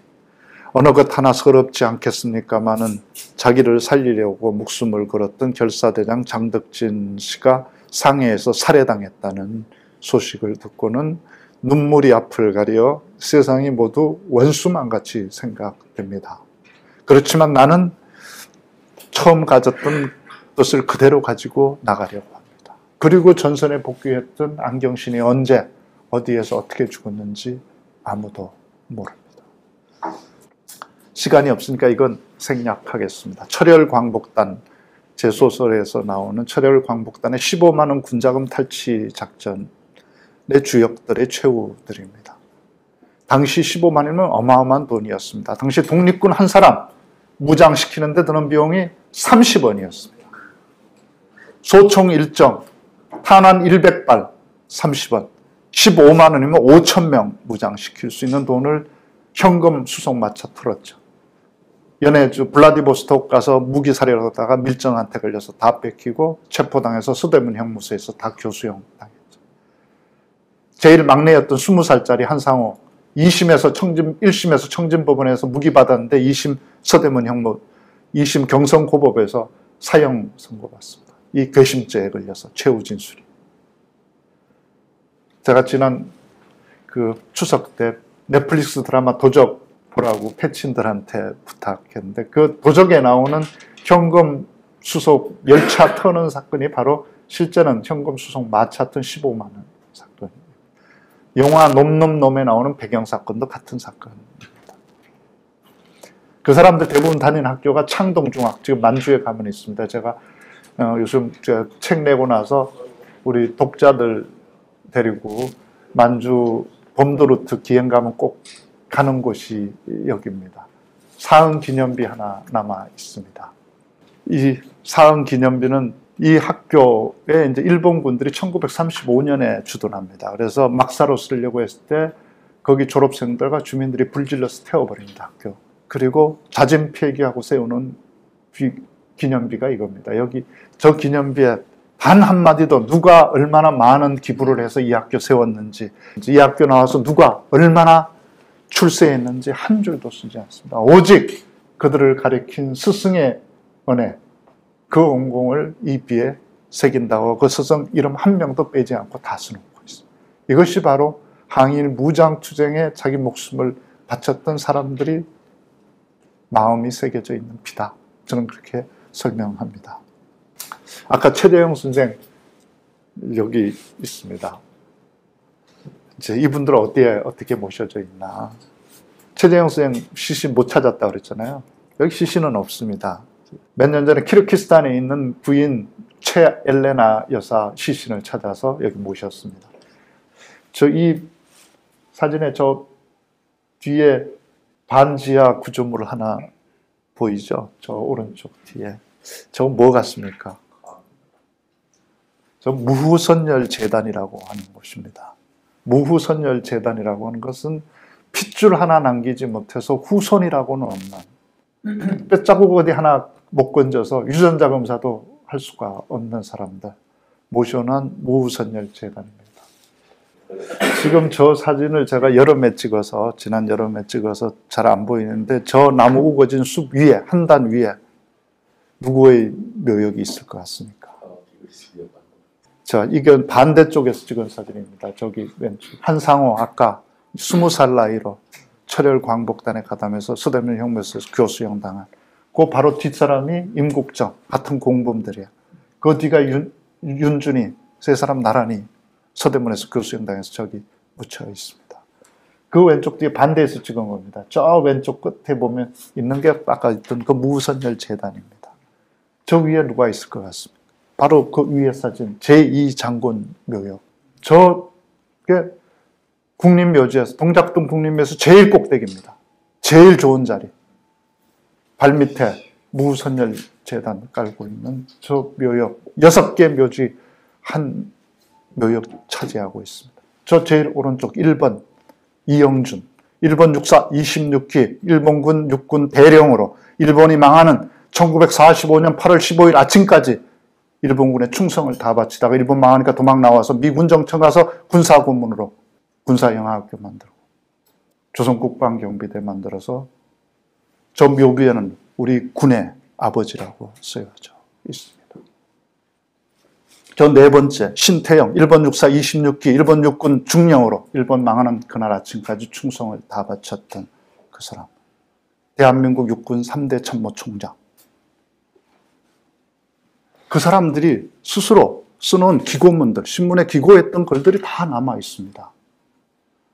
어느 것 하나 서럽지 않겠습니까마는 자기를 살리려고 목숨을 걸었던 결사대장 장덕진 씨가 상해에서 살해당했다는 소식을 듣고는 눈물이 앞을 가려 세상이 모두 원수만 같이 생각됩니다. 그렇지만 나는 처음 가졌던 뜻을 그대로 가지고 나가려고 합니다. 그리고 전선에 복귀했던 안경신이 언제 어디에서 어떻게 죽었는지 아무도 모릅니다. 시간이 없으니까 이건 생략하겠습니다. 철혈광복단, 제 소설에서 나오는 철혈광복단의 15만 원 군자금 탈취 작전의 주역들의 최후들입니다. 당시 15만 원이면 어마어마한 돈이었습니다. 당시 독립군 한 사람 무장시키는 데 드는 비용이 30원이었습니다. 소총 일정, 탄환 100발 30원, 15만 원이면 5천 명 무장시킬 수 있는 돈을 현금 수송마차 틀었죠. 연해주 블라디보스토크 가서 무기 살해를 하다가 밀정한테 걸려서 다 뺏기고 체포당해서 서대문 형무소에서 다 교수형 당했죠. 제일 막내였던 20살짜리 한상호 1심에서 청진법원에서 무기 받았는데 2심 서대문 형무, 2심 경성고법에서 사형 선고받습니다. 이 괘씸죄에 걸려서 최후 진술이. 제가 지난 그 추석 때 넷플릭스 드라마 도적 보라고 패친들한테 부탁했는데 그 도적에 나오는 현금 수속 열차 터는 사건이 바로 실제는 현금 수속 마차 턴 15만 원 사건입니다. 영화 놈놈놈에 나오는 배경 사건도 같은 사건입니다. 그 사람들 대부분 다니는 학교가 창동중학, 지금 만주에 가면 있습니다. 제가 요즘 책 내고 나서 우리 독자들 데리고 만주 범도루트 기행 가면 꼭 가는 곳이 여기입니다. 사흥 기념비 하나 남아 있습니다. 이 사흥 기념비는 이 학교에 이제 일본군들이 1935년에 주둔합니다. 그래서 막사로 쓰려고 했을 때 거기 졸업생들과 주민들이 불질러서 태워버립니다. 학교. 그리고 자진 폐기하고 세우는 기념비가 이겁니다. 여기 저 기념비에 단 한마디도 누가 얼마나 많은 기부를 해서 이 학교 세웠는지, 이 학교 나와서 누가 얼마나 출세했는지 한 줄도 쓰지 않습니다. 오직 그들을 가리킨 스승의 은혜, 그 온공을 이 비에 새긴다고 그 스승 이름 한 명도 빼지 않고 다 써놓고 있습니다. 이것이 바로 항일 무장투쟁에 자기 목숨을 바쳤던 사람들이 마음이 새겨져 있는 비다. 저는 그렇게 설명합니다. 아까 최재형 선생 여기 있습니다. 이제 이분들은 어떻게 모셔져 있나. 최재형 선생 시신 못 찾았다 그랬잖아요. 여기 시신은 없습니다. 몇 년 전에 키르기스탄에 있는 부인 최엘레나 여사 시신을 찾아서 여기 모셨습니다. 이 사진에 저 뒤에 반지하 구조물 하나 보이죠? 저 오른쪽 뒤에. 저건 뭐 같습니까? 저 무후선열재단이라고 하는 곳입니다. 무후선열재단이라고 하는 것은 핏줄 하나 남기지 못해서 후손이라고는 없는, 뼈자국 어디 하나 못 건져서 유전자 검사도 할 수가 없는 사람들 모셔놓은 무후선열재단입니다. 지금 저 사진을 제가 지난 여름에 찍어서 잘 안 보이는데 저 나무 우거진 숲 위에, 한 단 위에 누구의 묘역이 있을 것 같습니까? 자, 이건 반대쪽에서 찍은 사진입니다. 저기 왼쪽. 한상호, 아까 20살 나이로 철혈광복단에 가담해서 서대문 형무소에서 교수형 당한 그 바로 뒷사람이 임국정, 같은 공범들이야. 그 뒤가 윤준이 세 사람 나란히 서대문에서 교수영당에서 저기 묻혀 있습니다. 그 왼쪽 뒤에 반대에서 찍은 겁니다. 저 왼쪽 끝에 보면 있는 게 아까 있던 그 무선열 재단입니다. 저 위에 누가 있을 것 같습니까? 바로 그 위에 사진 제2장군 묘역. 저게 국립묘지에서 동작동 국립묘에서 제일 꼭대기입니다. 제일 좋은 자리. 발밑에 무선열 재단 깔고 있는 저 묘역. 6개 묘지 한 묘역 차지하고 있습니다. 저 제일 오른쪽 1번 이영준. 일본 육사 26기 일본군 육군 대령으로 일본이 망하는 1945년 8월 15일 아침까지 일본군에 충성을 다 바치다가 일본 망하니까 도망 나와서 미군 정청 가서 군사고문으로 군사영화학교 만들고 조선국방경비대 만들어서 저 묘비에는 우리 군의 아버지라고 쓰여져 있습니다. 저 네 번째 신태영 일본 육사 26기 일본 육군 중령으로 일본 망하는 그날 아침까지 충성을 다 바쳤던 그 사람. 대한민국 육군 3대 참모총장. 그 사람들이 스스로 써놓은 기고문들, 신문에 기고했던 글들이 다 남아 있습니다.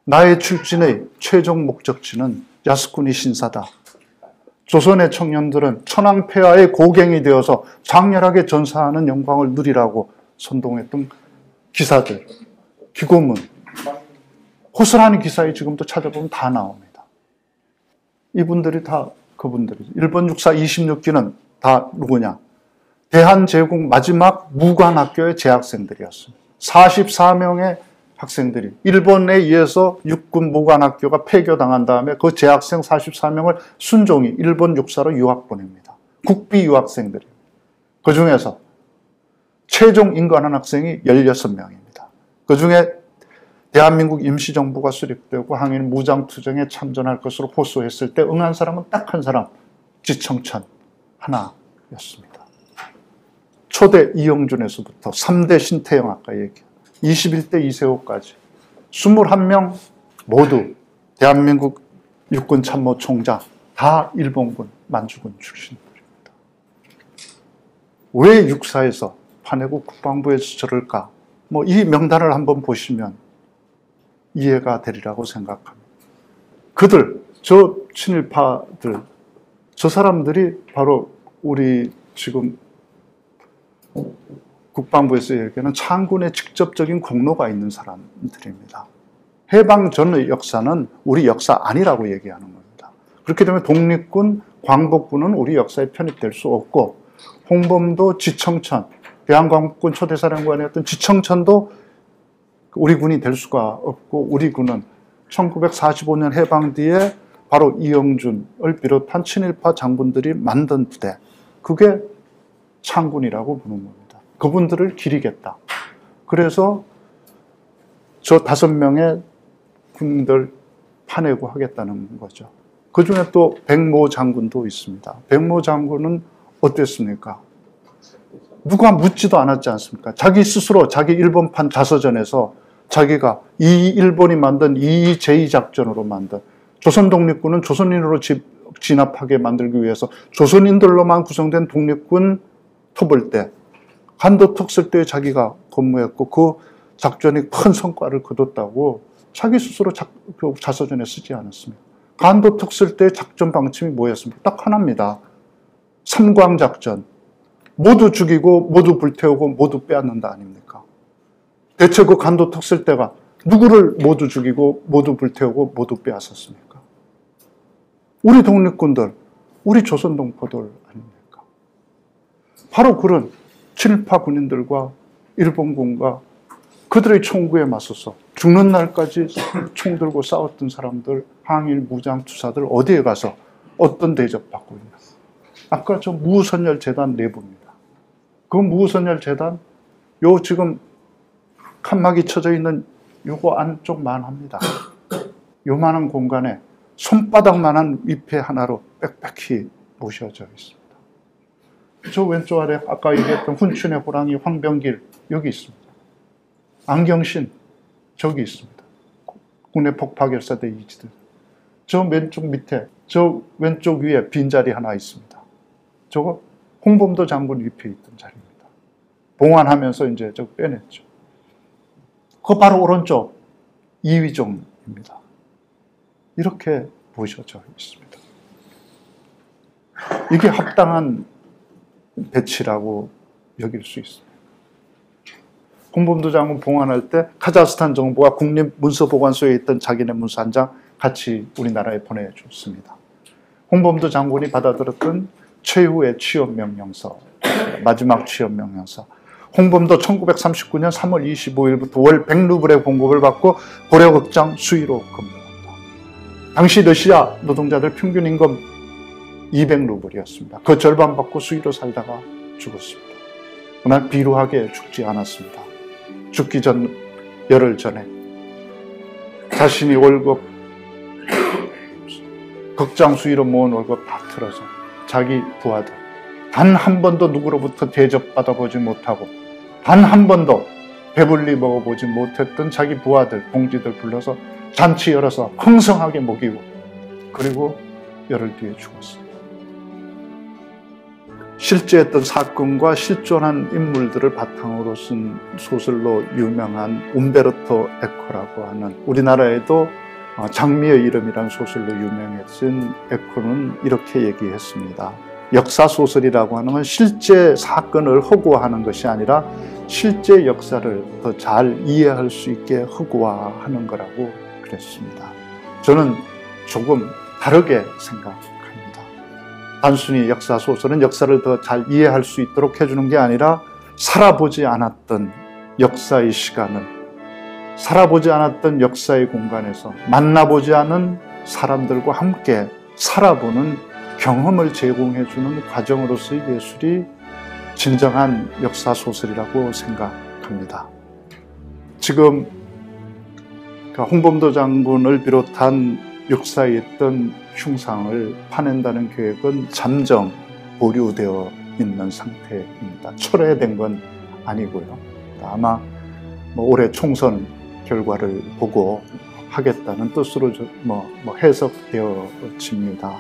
나의 출진의 최종 목적지는 야스쿠니 신사다. 조선의 청년들은 천황폐하의 고갱이 되어서 장렬하게 전사하는 영광을 누리라고 선동했던 기사들, 기고문, 호스라는 기사에 지금도 찾아보면 다 나옵니다. 이분들이 다 그분들이죠. 일본 육사 26기는 다 누구냐? 대한제국 마지막 무관학교의 재학생들이었습니다. 44명의 학생들이 일본에 의해서 육군 무관학교가 폐교당한 다음에 그 재학생 44명을 순종이 일본 육사로 유학 보냅니다. 국비 유학생들이. 그 중에서 최종 인관한 학생이 16명입니다. 그 중에 대한민국 임시정부가 수립되고 항일 무장투쟁에 참전할 것으로 호소했을 때 응한 사람은 딱 한 사람, 지청천 하나였습니다. 초대 이영준에서부터 3대 신태영 아까 얘기한 21대 이세호까지 21명 모두 대한민국 육군 참모총장 다 일본군 만주군 출신들입니다. 왜 육사에서 파내고 국방부에서 저럴까? 이 명단을 한번 보시면 이해가 되리라고 생각합니다. 그들, 저 친일파들, 저 사람들이 바로 우리 지금 국방부에서 얘기하는 창군의 직접적인 공로가 있는 사람들입니다. 해방 전의 역사는 우리 역사 아니라고 얘기하는 겁니다. 그렇게 되면 독립군, 광복군은 우리 역사에 편입될 수 없고 홍범도, 지청천, 대한광복군 초대사령관이었던 지청천도 우리 군이 될 수가 없고 우리 군은 1945년 해방 뒤에 바로 이영준을 비롯한 친일파 장군들이 만든 부대, 그게 창군이라고 부르는 겁니다. 그분들을 기리겠다. 그래서 저 5명의 군인들 파내고 하겠다는 거죠. 그 중에 또 백모 장군도 있습니다. 백모 장군은 어땠습니까? 누가 묻지도 않았지 않습니까? 자기 스스로 자기 일본판 자서전에서 자기가 이 일본이 만든 이 제2작전으로 만든 조선 독립군은 조선인으로 진압하게 만들기 위해서 조선인들로만 구성된 독립군 토벌대, 간도 특설대에 자기가 근무했고 그 작전이 큰 성과를 거뒀다고 자기 스스로 자서전에 쓰지 않았습니다. 간도 특설대의 작전 방침이 뭐였습니까? 딱 하나입니다. 삼광작전. 모두 죽이고 모두 불태우고 모두 빼앗는다 아닙니까? 대체 그 간도 특설대가 누구를 모두 죽이고 모두 불태우고 모두 빼앗았습니까? 우리 독립군들, 우리 조선동포들 아닙니까? 바로 그런 친일파 군인들과 일본군과 그들의 총구에 맞서서 죽는 날까지 총 들고 싸웠던 사람들, 항일 무장투사들 어디에 가서 어떤 대접받고 있나? 아까 저 무선열 재단 내부입니다. 그 무선열 재단, 요 지금 칸막이 쳐져 있는 요거 안쪽만 합니다. 요만한 공간에 손바닥만한 위패 하나로 빽빽히 모셔져 있습니다. 저 왼쪽 아래 아까 얘기했던 훈춘의 호랑이 황병길 여기 있습니다. 안경신 저기 있습니다. 국내 폭파결사대 이지들. 저 왼쪽 밑에, 저 왼쪽 위에 빈자리 하나 있습니다. 저거 홍범도 장군 위패에 있던 자리입니다. 봉환하면서 이제 저 빼냈죠. 그 바로 오른쪽 이휘종입니다. 이렇게 보셔져 있습니다. 이게 합당한 배치라고 여길 수 있습니다. 홍범도 장군 봉환할 때 카자흐스탄 정부가 국립문서보관소에 있던 자기네 문서 한 장 같이 우리나라에 보내줬습니다. 홍범도 장군이 받아들였던 최후의 취업명령서, 마지막 취업명령서. 홍범도 1939년 3월 25일부터 월 100루블의 봉급을 받고 고려극장 수의로 근무한다. 당시 러시아 노동자들 평균 임금 200루블이었습니다. 그 절반 받고 수의로 살다가 죽었습니다. 그러나 비루하게 죽지 않았습니다. 죽기 전 열흘 전에 자신이 월급, 극장 수의로 모은 월급 다 틀어서 자기 부하들 단 한 번도 누구로부터 대접받아보지 못하고 단 한 번도 배불리 먹어보지 못했던 자기 부하들, 동지들 불러서 잔치 열어서 풍성하게 먹이고 그리고 열흘 뒤에 죽었습니다. 실제했던 사건과 실존한 인물들을 바탕으로 쓴 소설로 유명한 움베르토 에코라고 하는, 우리나라에도 장미의 이름이라는 소설로 유명해진 에코는 이렇게 얘기했습니다. 역사소설이라고 하는 건 실제 사건을 허구화하는 것이 아니라 실제 역사를 더 잘 이해할 수 있게 허구화하는 거라고 그랬습니다. 저는 조금 다르게 생각합니다. 단순히 역사소설은 역사를 더 잘 이해할 수 있도록 해주는 게 아니라 살아보지 않았던 역사의 시간을, 살아보지 않았던 역사의 공간에서 만나보지 않은 사람들과 함께 살아보는 경험을 제공해주는 과정으로서의 예술이 진정한 역사소설이라고 생각합니다. 지금 홍범도 장군을 비롯한 역사에 있던 흉상을 파낸다는 계획은 잠정 보류되어 있는 상태입니다. 철회된 건 아니고요. 아마 올해 총선 결과를 보고 하겠다는 뜻으로 해석되어집니다.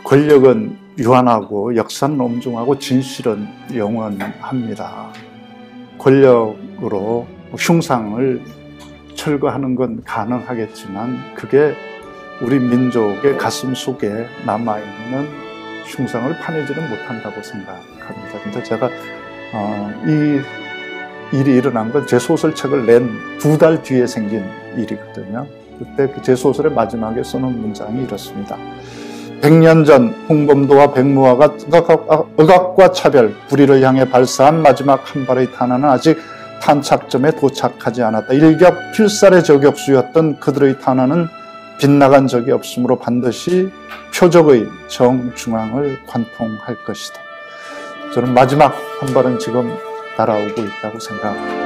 권력은 유한하고 역사는 엄중하고 진실은 영원합니다. 권력으로 흉상을 철거하는 건 가능하겠지만 그게 우리 민족의 가슴 속에 남아있는 흉상을 파내지는 못한다고 생각합니다. 근데 제가 이 일이 일어난 건 제 소설책을 낸 2달 뒤에 생긴 일이거든요. 그때 제 소설의 마지막에 쓰는 문장이 이렇습니다. 100년 전 홍범도와 백무화가 억압과 차별, 불의를 향해 발사한 마지막 한 발의 탄환은 아직 탄착점에 도착하지 않았다. 일격 필살의 저격수였던 그들의 탄환은 빗나간 적이 없으므로 반드시 표적의 정중앙을 관통할 것이다. 저는 마지막 한 발은 지금 날아오고 있다고 생각합니다.